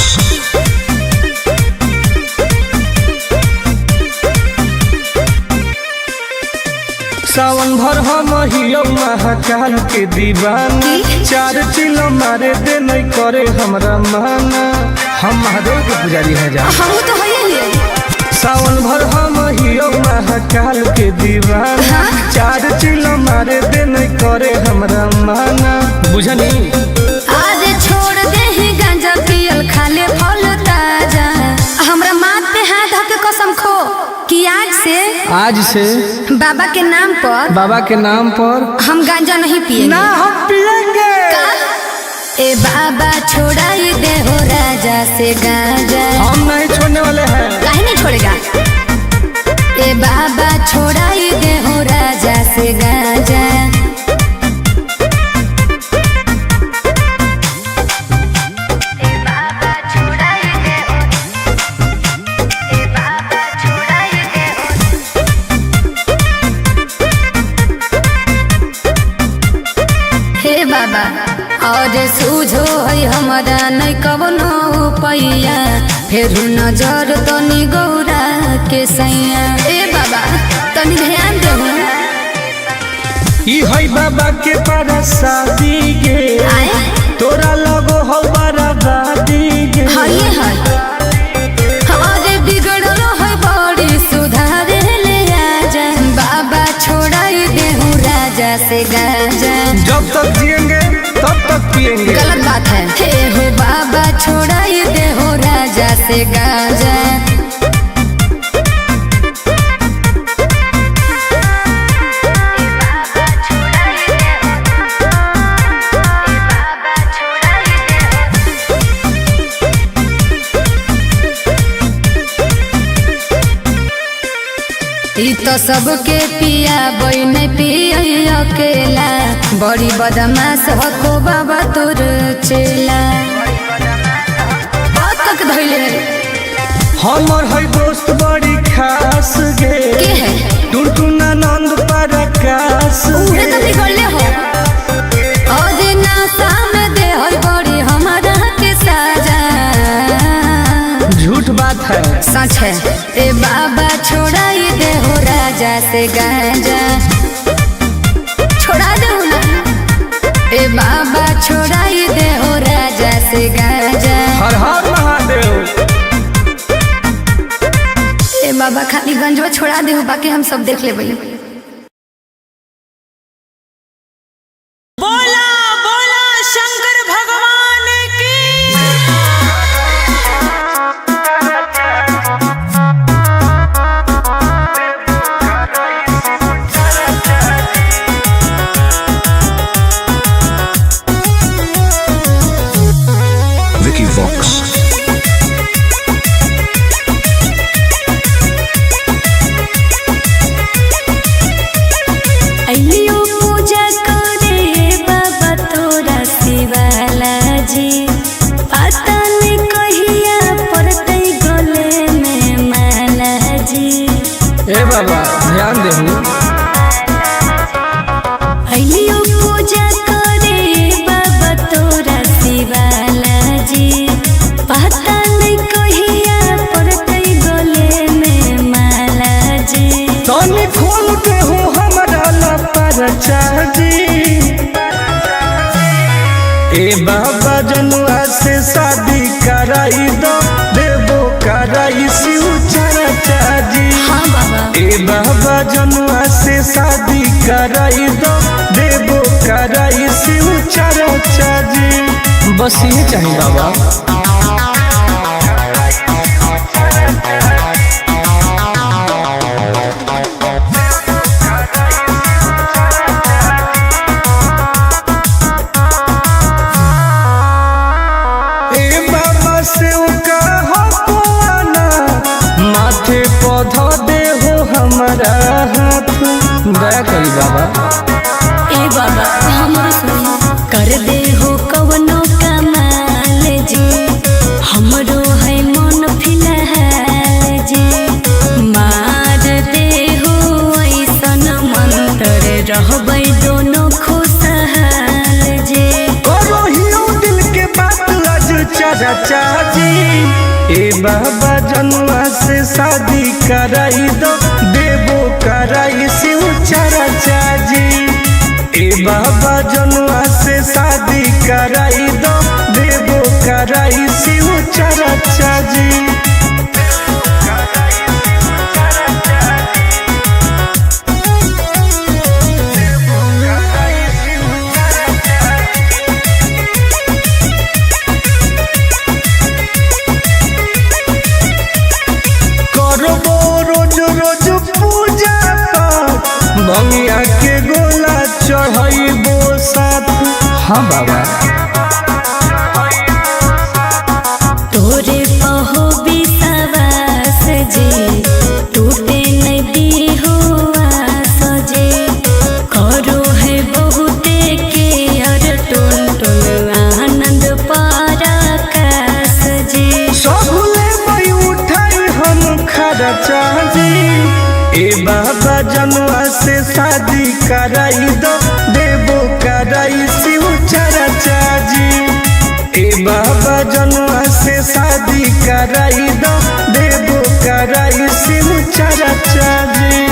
सावन भर हम हियो महाकाल के दीवाना। चार चिलो मारे दे नहीं करे हमरा माना। हम महादेव के पुजारी है जा। हम तो है सावन भर हम हियो महाकाल के दीवाना। चार चिलो मारे दे नहीं करे हमरा माना। बुझनी आज छोड़ दे ही गांजा पियल खाले फल ताजा। हमरा माथ पे हाथ धऽ के कसम खो कि आज से बाबा के नाम पर हम गांजा नहीं पिएंगे। ना हम पिएंगे। ए बाबा छोड़ाई दे हो राजा से गांजा। हम नहीं छोड़ने वाले हैं। काहे नहीं छोड़ेगा। ए बाबा छोड़ाई दे हो राजा से गांजा। बाबा और सूझो है हमारा नहीं कवनो पैया। फिर नजर तनी गौरा के सैया। ए बाबा तनी ध्यान दे। ई है बाबा के परसादी गे। तोरा लगो हो बराबादी गे। हाय हाय हमारे बिगड़ल है बड़ी सुधारे ले आजा। बाबा छोड़ाई दे हूँ राजा से गांजा। जब तक जिएंगे तब तक पिएंगे। गलत बात है। हे हो बाबा छोड़ाई दे हो राजा से गांजा। ई तो सबके पिया बन पिया अकेला। बड़ी बदमाश हो बाबा तोर चेला। तक धैले हमर है दोस्त बड़ी खास गे। के है टुनटुना नंद परकाश उहे तो बिगड़ले हो। और नासा में दे है बड़ी हमारा के साजा। झूठ बात है सच है। ए बाबा छोड़ाई दे हो राजा से गांजा। छोड़ा दे ना। से गाजा। हर हर महादेव। ए बाबा खाली गंजवा छोड़ा दे, बाकी हम सब देख लेबै। बोला बोला शंकर भगवान की। Vicky Vox. अइयो पूजा करे बाबा तोरा शिवाला जी, पता नहीं कहिया पड़तै गले में माला जी। ए बाबा ध्यान देहु। अइयो पूजा करे बाबा तोरा शिवाला जी, पता नहीं कहिया पड़तै गले में माला जी। तनी खोल के हो हमरा लपरचा जी। ए बाबा जनुआ से शादी कराई दो, देबो कराई शिव चर्चा जी। हाँ बाबा। ए बाबा जनुआ से शादी कराई दो, देबो कराई शिव चर्चा जी। बस ये चाहिए बाबा। माथे पौधा दे हो हमारा हाथ, दया करी बाबा। ए बाबा हमरो सुनो, कर दे हो कवनो कमाल जी, हमरो है मन फिलहाल जी। मार दे हो ऐसन मंत्र, रहबै दोनों खुशहाल जी। करो हियो दिल के बात आज चर्चा जी। ए बाबा जनुआ से शादी कराई दो, देबो कराई शिव चर्चा जी। ए बाबा जनुआ से शादी कराई दो, देबो कराई शिव चर्चा जी। भंगिया के गोला चढ़ाइबो साथ। हाँ बाबा। तोरे पहो विश्वास जी, टूटे नहीं दी हो आस जी। करो है बहुते के अर टुन टुन आनंद पराकाश जी। सबले मई उठाई हम खर्चा जी। ए बाबा जनुआ से शादी कराई दो, देबो कराई शिव चर्चा जी। ए बाबा जनुआ से शादी कराई दो, देबो कराई शिव चर्चा जी।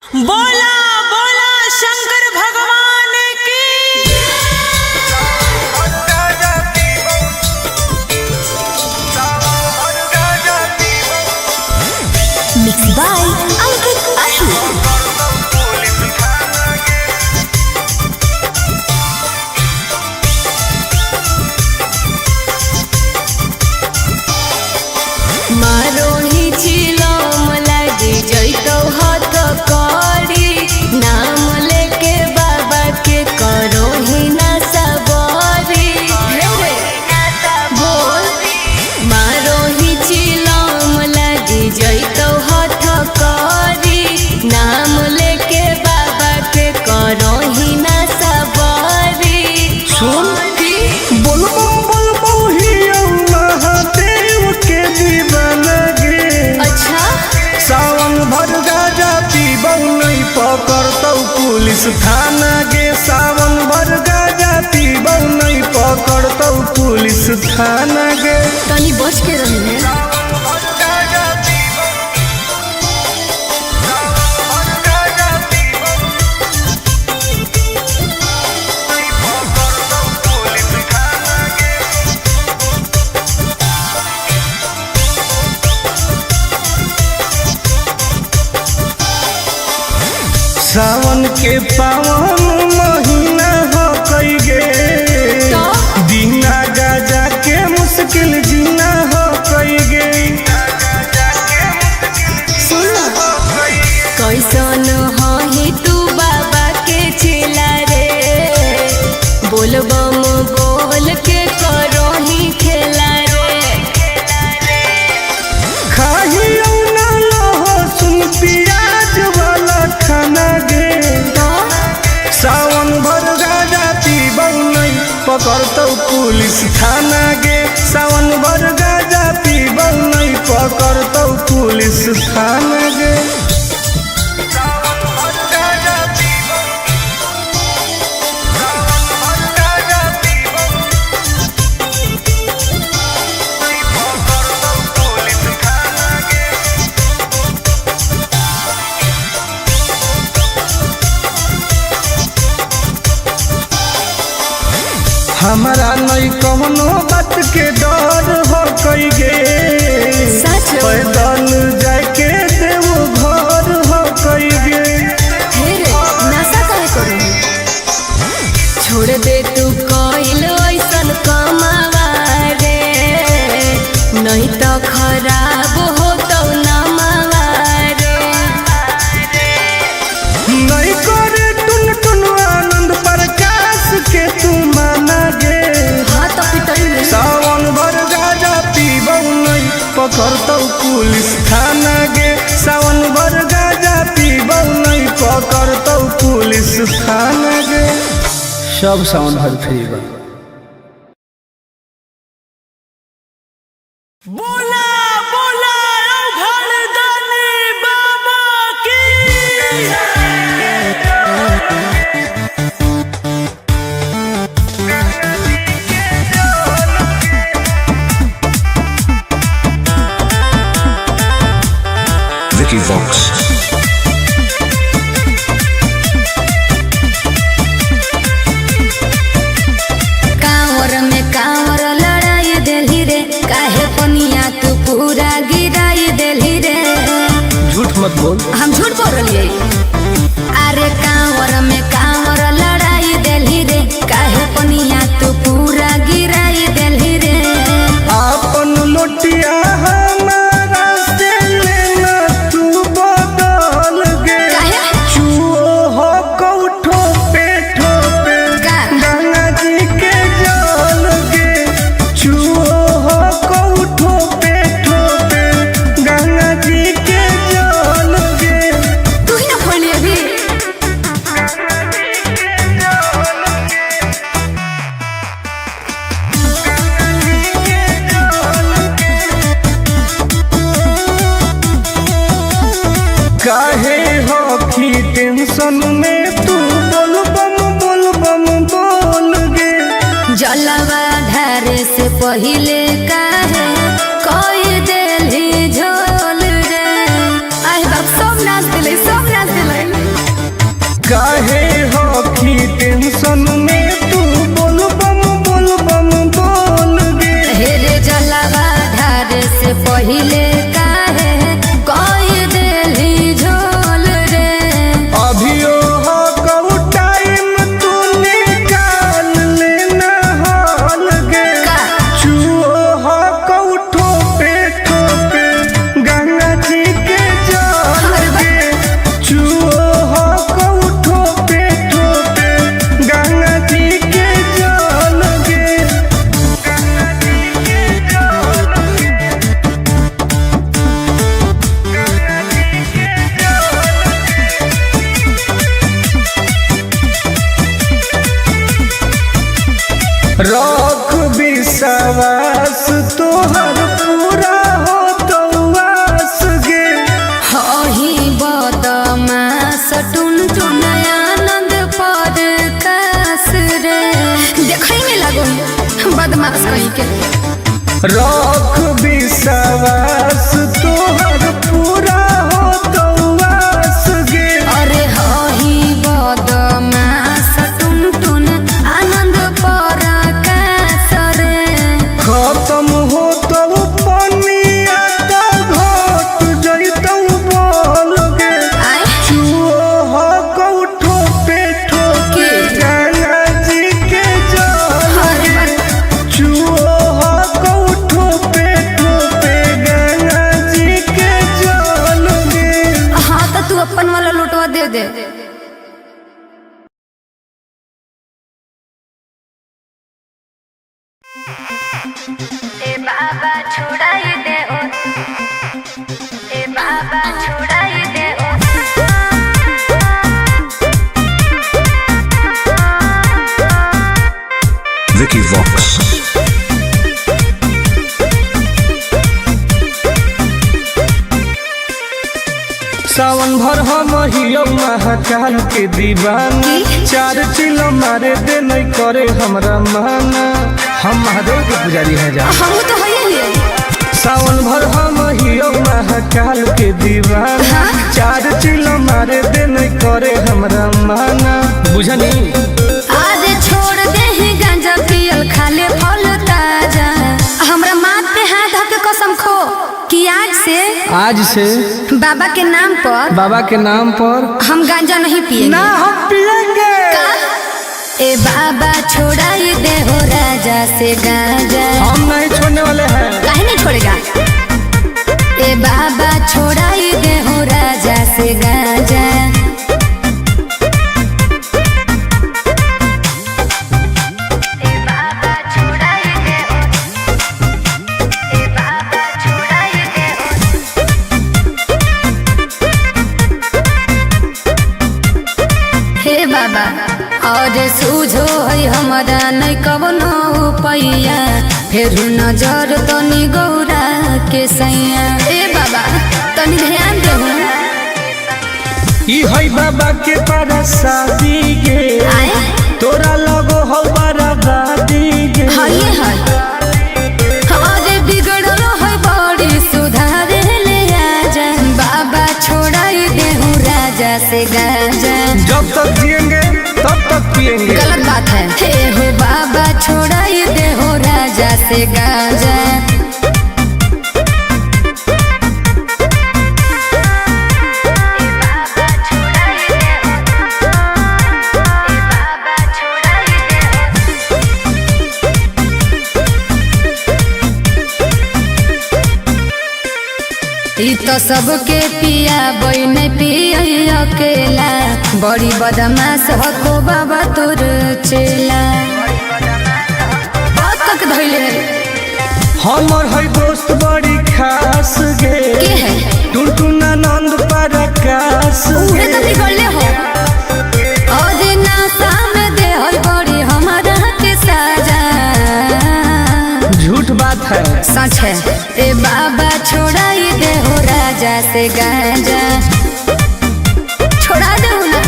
बोला बोला शंकर भगवान की। Mix by Ankit Ashu. मारो ही चिलम लागी जइतो हाथ करी, नाम लेके बाबा के करो ही ना सबरी। बोल मारो ही चिलम लागी जइतो हाथ करी, नाम लेके बाबा के करो ही ना सबरी। सुन बोलबो ही महादेव के दीवाना गे। अच्छा सावन भर गाजा पीबौ नहीं पकड़तौ पुलिस थाना गे। सावन भर गाजा पीबौ नहीं पकड़तौ पुलिस थाना गे। तनी बच के रही है। सावन के पावन महीना हो कई गे दीना गाजा के मुश्किल जीना हो कई गे। कैसन हो तू बाबा के चेला रे बोलबम बोल के करो ही खेला रे। खाही ना लहो सुन प्याज वाला खाना गे सावन भर गाजा पीबौ नहीं पकड़तौ पुलिस थाना गे सावन भर गाजा पीबौ नहीं पकड़तौ पुलिस थाना गे। हमारा नहीं कौनो बात के डर हो कई गे पैदल जाके देवो घर हो कई गे। नशा करे करू छोड़ दे तू कोइल ऐसन कमावा रे नहीं तो खराब हो तो नमावा रे। नहीं करे टुन टुन आनंद प्रकाश के तू माना गे हाँ तो पिटल सावन भर गाजा पीबौ नहीं पकड़तौ पुलिस थाना गे सावन भर गाजा पीबौ नहीं पकड़तौ पुलिस थाना गे। सब सावन भर फ्री बा। बोला बोला घरदानी बाबा की Vicky Vox. कांवर में कांवर लड़ाई देली रे काहे पनिया तू पूरा गिराई देली रे। झूठ मत बोल हम झूठ बोल रही अरे कांवर में कांवर लड़ाई देली रे काहे पनिया तू पूरा गिराई देली रे। आपन लोटिया हमारा से लेना तू बदल गे काहे? चुओ हो कौठो पे ठोपे का? गंगा जी के जल गे चुओ हो कौठो पे ठोपे गंगा जी के जल गे। तू ही ना खोली अभी काहे हो की टेंशन में तू बोल बम बोल गे जलवा धारे से पहिले काहे कोई देली झोल रे। आए बाप सब नाच दिले सब नाच दिले। काहे हो की टेंशन में तू बोल बम बोल गे हेरे जलवा धारे से पहिले काहे कोई देली झोल रे। अभियो हो कऊ टाइम तू निकाल लेना हाल गे का? चुओ हो कऊ ठोपे ठोपे गंगा जी के जल गे चुओ हो कऊ ठोपे ठोपे गंगा जी के जल गे। रख विश्वास तोहर पूरा हो तो वास गे हही बदमास टुन टुन आनंद पर कास रे। देखई में लागो बदमाश कहीं के रख विश्वास तोहर पूरा हो तो वास गे अरे हही बदमाश टुन टुन आनंद पर कास रे। खत्म हो तो पनिया तो घट जइतौ बोल गे आए चुओ हो कौ महाकाल के दीवाना, 4 चिलो मारे दे नहीं करे हमरा माना। हम महादेव के पुजारी हैं जा, हम तो है सावन भर हम हियो महाकाल के दीवाना, 4 चिलो मारे दे नहीं करे हमरा माना। बुझनी आज छोड़ दे ही गांजा पियल खाले फल ताजा, हमरा माथ पे हाथ धर के कसम खो कि आज से बाबा के नाम पर हम गांजा नहीं पिएंगे। ना हम पिएंगे। ए बाबा छोड़ाई दे हो राजा से गांजा, हम नहीं छोड़ने वाले हैं। काहे नहीं छोड़ेगा? ए बाबा छोड़ाई दे हो राजा से गांजा। हे बाबा और सूझो है हमारा नहीं कवनो उपाया, फिर नजर तनी गौरा के सैया। ए बाबा तनी ध्यान दे ई है बाबा के परसादी गे, तोरा लगो हो बराबादी गे। हये है अरे बिगड़ल है बड़ी सुधारे ले आजा, बाबा छोड़ाई दे हूँ राजा से गांजा। जब तक जिएंगे तब तक पिएंगे। गलत बात है। हे हो बाबा छोड़ाई दे हो राजा से गांजा। ई तो सबके पिया बई नहीं पिया अकेला, बड़ी बदमाश हो बाबा तोर चेला। बहुत तक धइले हमर है दोस्त बड़ी खास गे, के है टुनटुना नंद परकाश उहे तो बिगड़ले हो। और नासा में दे हो बड़ी हमारा के साजा। झूठ बात है, सच है। ए बाबा छोड़ाई दे हो राजा से गांजा, छोड़ा दे ना।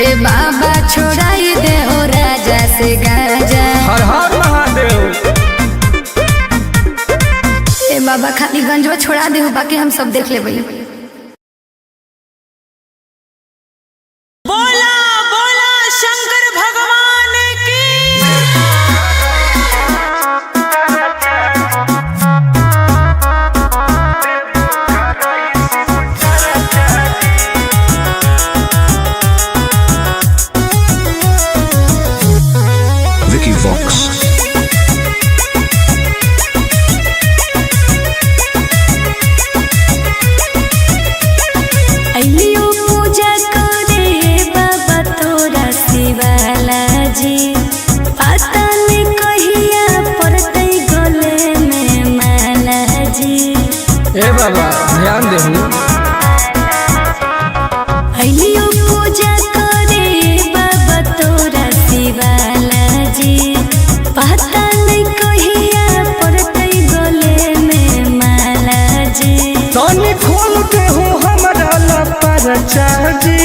ए बाबा छोड़ाई दे हो राजा से गांजा। हर हर महादेव। ए बाबा खाली गंजवा छोड़ा दे, बाकी हम सब देख लेबै। बोला बोला शंकर भगवान की। Vicky Vox. अइलियो पूजा करे बाबा तोरा शिवाला जी, पता नहीं कहिया पड़तै गले में माला जी। ए बाबा ध्यान देहु। अइलियो पूजा करे बाबा तोरा शिवाला जी, पता नहीं कहिया पड़तै गले में माला जी। तनी खोल के हो हमरा ला परचाजी।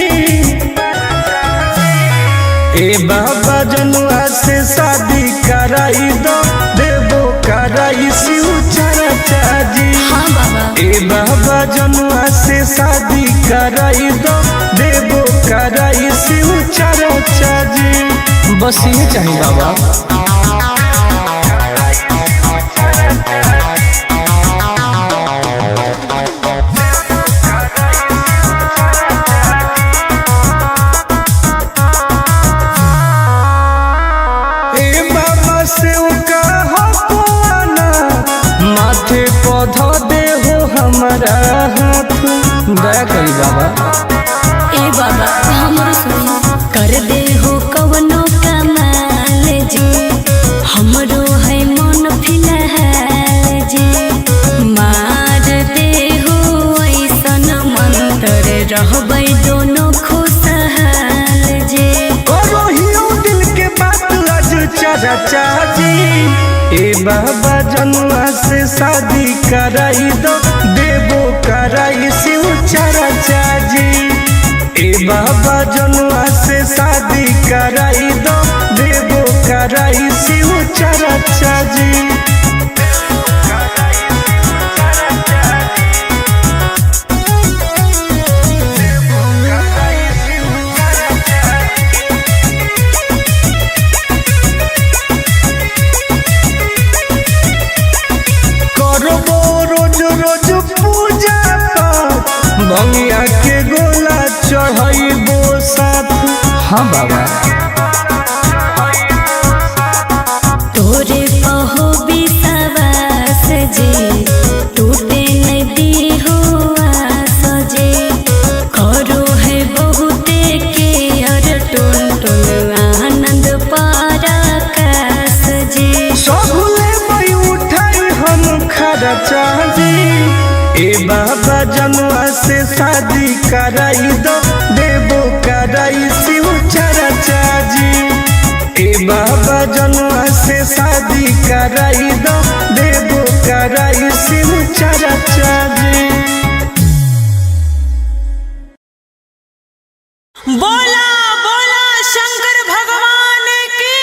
ए बाबा जनुआ से शादी कराई दो, देवो कराई शिव चरचाजी। हाँ बाबा ए बाबा जनुआ से शादी कराई दो, देवो कराई शिव चरचाजी। बस ये चाहिए बाबा। माथे पौधा दे हो हमारा हाथ, दया करी बाबा। ए बाबा हमरो सुनो, कर दे हो कवनो कमाल जी, हमरो है मन फिलहाल जी। मार दे हो ऐसन मंत्र रहबै दोनों खुशहाल जी। करो हियो दिल के बात आज चरचा जी। ए बाबा जनुआ से शादी कराई दो, देवो कराई शिव चरचा जी। ए बाबा जनुआ से शादी कराई दो, देवो कराई शिव चर्चा जी। करबो रोज रोज पूजा पाठ, भंगिया के गोला चढ़ाइबो साथ। हाँ बाबा तोरे पहो विश्वास जी, टूटे नदी हुआ सजे। करो है बहुते के और टुन टुन आनंद पराकाश जी। सबले मई उठाई हम खर्चा जी। ए बाबा जनुआ से शादी कराई दो, देवो कराई शिव चर्चा जी। ए बाबा जनुआ से शादी कराई दो, देवो कराई शिव चर्चा जी। बोला बोला शंकर भगवान की।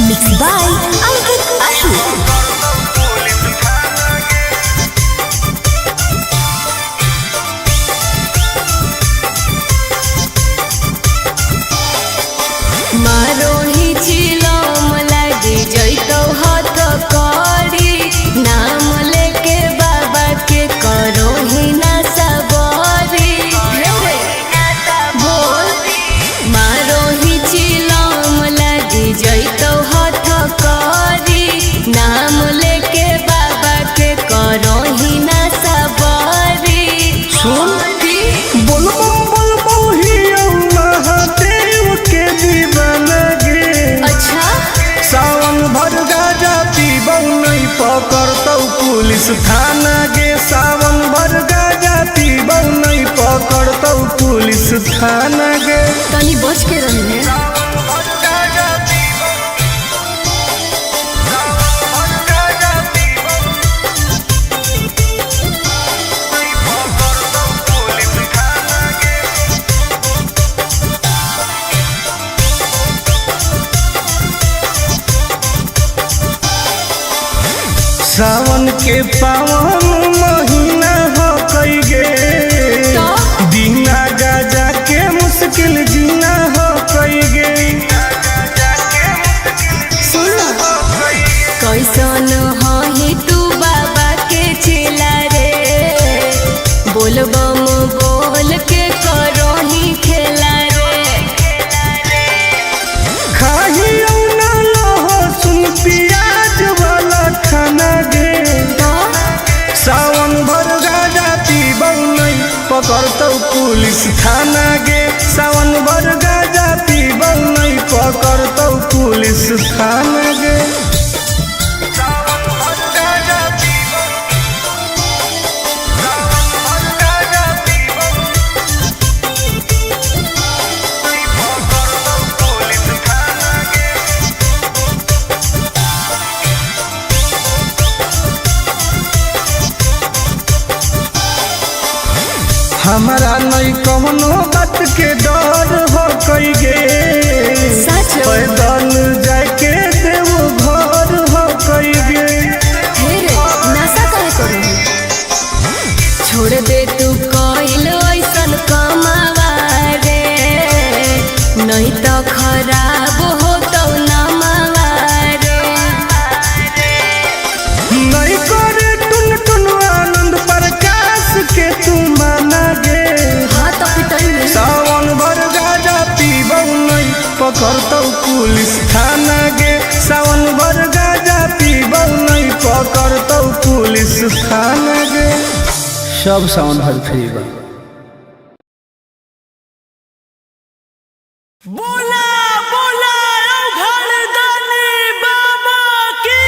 Mix by Ankit Ashu. मारो ही चिलम लागे जइतो हाथ करी, नाम लेके बाबा के करो ही ना सबरी। बोल मारो ही चिलम लागे जइतो हाथ करी, नाम लेके बाबा के करो ही ना सबरी। सुन बोलबो ही महादेव के दीवाना गे। अच्छा सावन भर गाजा पीबौ नहीं पकड़तौ पुलिस थाना गे। सावन भर गाजा पीबौ नहीं पकड़तौ पुलिस थाना गे। तनी बच के रही है। सावन के पावन महीना हो कई गे, दीना गाजा के मुश्किल जीना हो कई गे। सुन कैसन ही तू बाबा के चेला रे, बोलबम बोल के करो ही खेला रे। खाही ना लहो सुन प्याज वाला खाना गे। सावन भर गाजा पीबौ नहीं पकड़तौ पुलिस थाना गे। सावन भर गाजा पीबौ नहीं पकड़तौ पुलिस थाना गे। हमारा नहीं कौनो बात के डर हो कई गे। सच पैदल जाके देव घर हो कई गे। हेरे नशा करे करो, छोड़ दे तू कइल ऐसन कमावा रे, नहीं तो खराब हो तो नमावा रे। नहीं करे टुन टुन आनंद प्रकाश के तू माना गे। हाँ तो पिटाई में सावन भर गाजा पीबौ नहीं पकड़तौ पुलिस थाना गे। सावन भर गाजा पीबौ नहीं पकड़तौ पुलिस थाना गे। सब सावन भर फ्री बा। बोला बोला औघड़दानी बाबा की।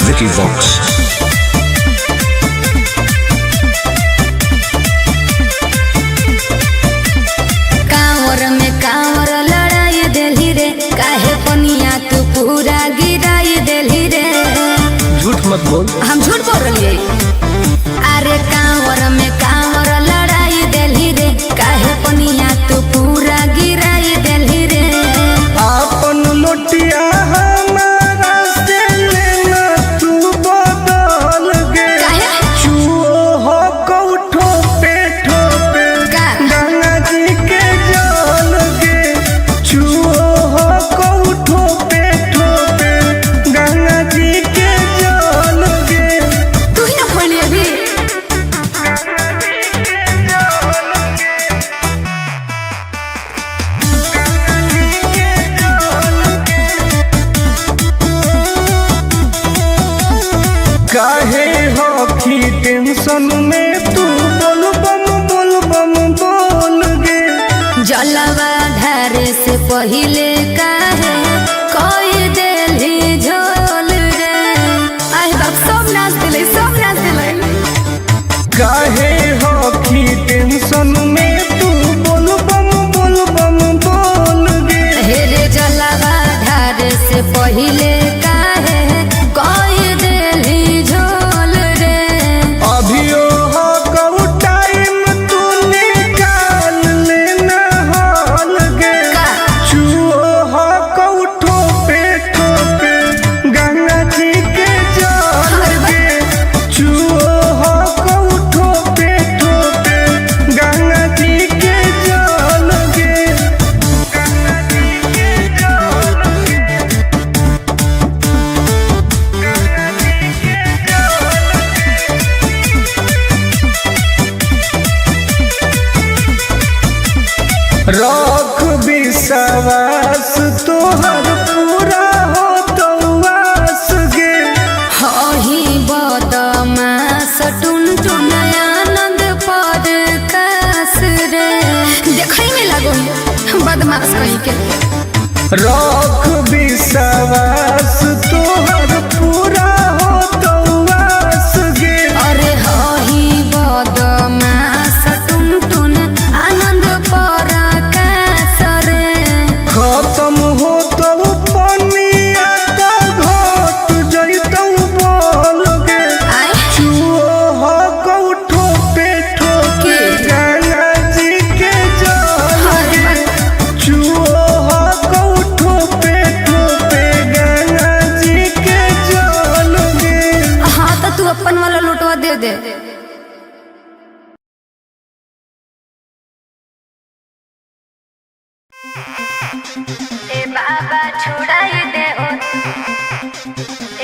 Vicky Vox. मत बोल। हम झूठ बोल रही है। अरे कांवर में कांवर लड़ाई देली रे, काहे पनिया तू पूरा गिराई देली रे। आपन लोटिया हमारा से लेना तू बदल गे। चुओ हो कौठो पे ठोपे गंगा जी के जल गे। चुओ हो कौठो पे ठोपे गंगा जी के जल गे। तू ही ना खोली अभी। काहे हो की टेंशन में तू बोल बम बोल गे। जलवा ढारे से पहिले काहे कोई देली झोल रे। आए बाप सब नाच दिले, सब नाच दिले। काहे हो की टेंशन में तू बोल बम बोल गे। हेरे जलवा ढारे से पहिले काहे कोई देली झोल रे। अभियो हो कऊ टाइम तू निकाल लेना हाल गे। चुओ हो कऊ ठोपे गंगा जी के जल गे। चुओ हो कऊ ठोपे गंगा जी के जल गे। गंगा जी के जल गे। गंगा जी के रख विश्वास तोहर पूरा हो तो वास गे। हही बदमाश टुन टुन आनंद पर कास रे। देखई में लगो बदमाश कहीं के। रख विश्वास तोहर पूरा हो तो वास गे। अरे हही बदमाश टुन टुन आनंद पर कास रे। खत्म हो तो पनिया तो घट जैतौ बोल गे। आए चुओ हो कौठो पे ठोके गंगा जी के जल गे। चुओ हो कौठो पे गंगा जी के जल गे। हाँ तो तू अपन वाला लुटवा दे दे। ए बाबा छुड़ाई दे ओ,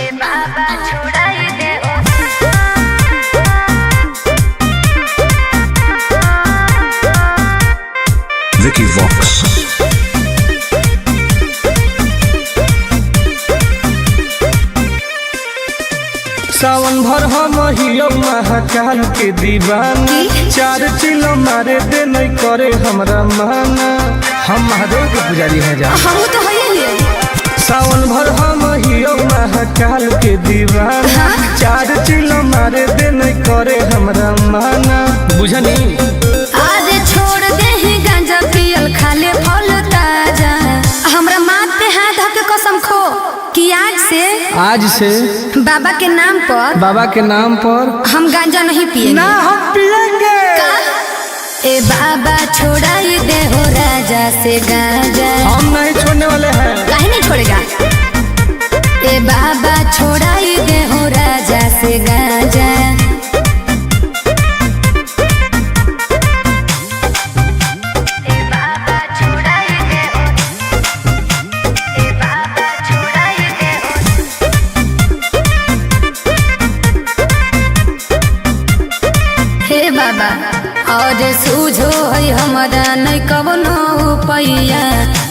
ए बाबा छुड़ाई दे ओ। Vicky Vox. सावन भर हम हियो महाकाल के दीवाना। चार चिलो मारे दे नहीं करे हमरा माना। हम महादेव के पुजारी हैं जा। हम तो है ही। सावन भर हम हियो महाकाल के दीवाना। चार चिलो मारे दे नहीं करे हमरा माना। बुझनी आज छोड़ दे ही गांजा पियल खाले फल ताजा। हमरा माथ पे हाथ धऽ के कसम खो कि आज से बाबा के नाम पर हम गांजा नहीं पिएंगे। ना हम पिएंगे। ए बाबा छोड़ाई दे हो राजा से गांजा। हम नहीं छोड़ने वाले हैं। काहे नहीं छोड़ेगा। ए बाबा छोड़ाई दे हो राजा से गांजा। बाबा और सूझो है हमारा नहीं कवनो पैया।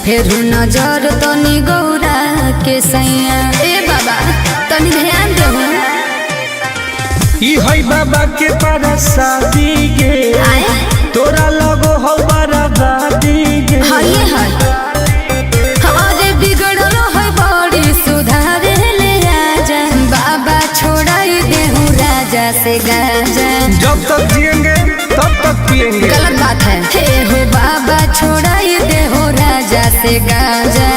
फिर नजर तनी गौरा के सैया। ए बाबा तनी ध्यान दे। ई है बाबा के पारा शादी गे। तोरा लगो हो बराबादी गे। ये है हमारे बिगड़ल है बड़ी सुधारे ले आजा। बाबा छोड़ाई दे हूँ राजा से गांजा। जब तक जिएंगे तब तक पिएंगे। गलत बात है। हे हो बाबा छोड़ाई दे हो राजा से गांजा।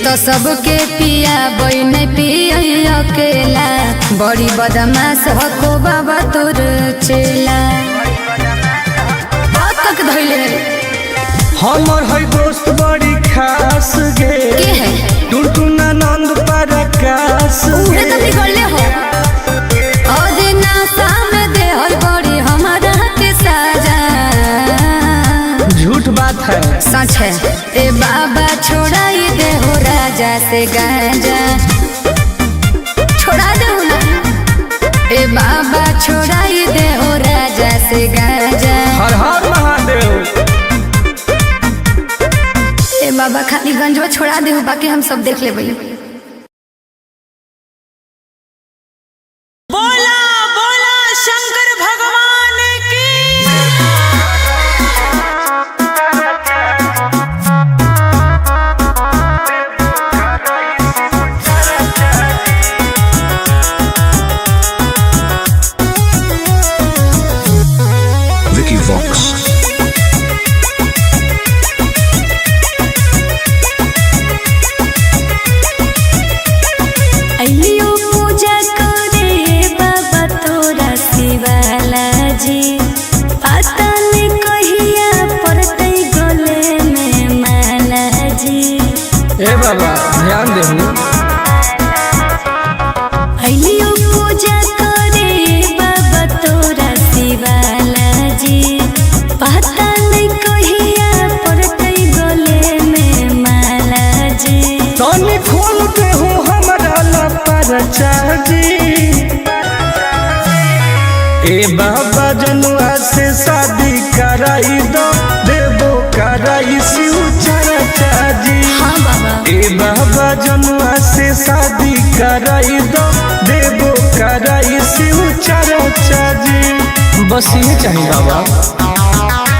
तो सबके पिया बई नहीं पिया अकेला बड़ी बदमाश हो बाबा तोर चेला तक धैले हमर है दोस्त बड़ी खास गे के है टुनटुना नंद परकाश उहे तो बिगड़ले हो और नासा में दे हो बड़ी हमारा के साजा झूठ बात है सच है ए बाबा छोड़ाई दे हो राजा से गांजा छोड़ा दे ना ए बाबा छोड़ाई दे हो राजा से गांजा हर हर महादेव ए बाबा खाली गंजवा छोड़ा दे बाकी हम सब देख लेबै बोला बोला शंकर भगवान की Vicky Vox. अइयो पूजा करे बाबा तोरा शिवाला जी पता नहीं कहिया पड़ते गले में माला जी ए बाबा ध्यान देहु अइयो पूजा करे बाबा तोरा शिवाला जी पता नहीं कहिया पड़ते गले में माला जी तनी खोल दे हो हमरा लपरचा जी ए बाबा जनुआ से शादी कराई दो देबो कराई शिव चर्चा जी हाँ बाबा ए बाबा जनुआ से शादी कराई दो देबो कराई शिव चर्चा जी बस ये चाहिए बाबा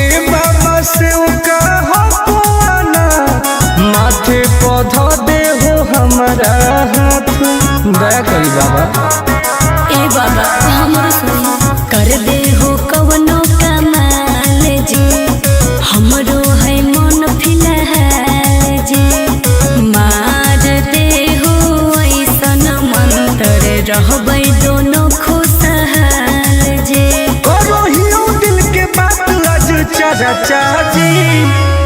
ए बाबा से माथे पौधा दे हो हमारा हाथ दया करी बाबा ए बाबा हमरो सुनी कर दे हो कवनो कमाल जी हमरो है मन फिलहाल जी मार दे हो ऐसन मंत्र रहबै दोनों खुशहाल जी करो हियो दिल के बात आज चर्चा जी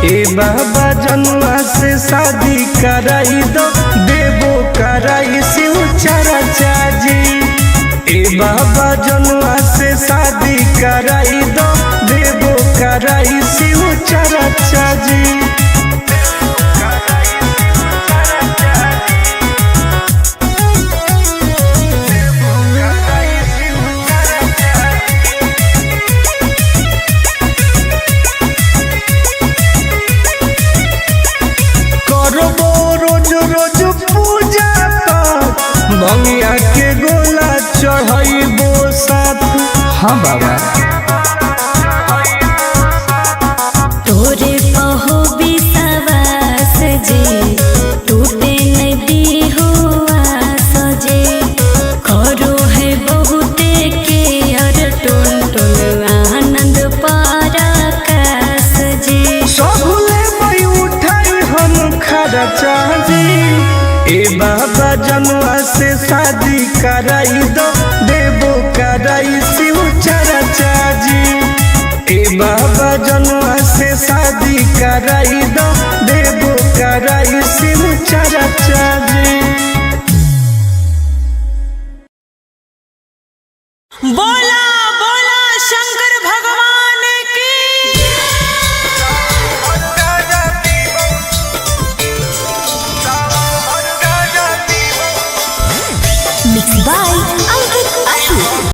ए बाबा जनुआ से शादी कराई दो देबो कराई शिव चर्चा जी ए बाबा जनुआ से शादी कराई दो देबो कराई शिव चर्चा जी करबो रोज रोज पूजा पाठ भंगिया के गोला चढ़ाइबो साथ हाँ बाबा तोरे पहो विश्वास जी टूटे नहीं दी हो आस जी करो है बहुते के और टुन टुन आनंद पराकाश जी सबले मई उठाई हम खर्चा जी ए बाबा जनुआ से शादी कराई दो देबो कराई शिव चर्चा जी ए बाबा जनुआ से शादी कराई दो देबो कराई शिव चर्चा जी बोला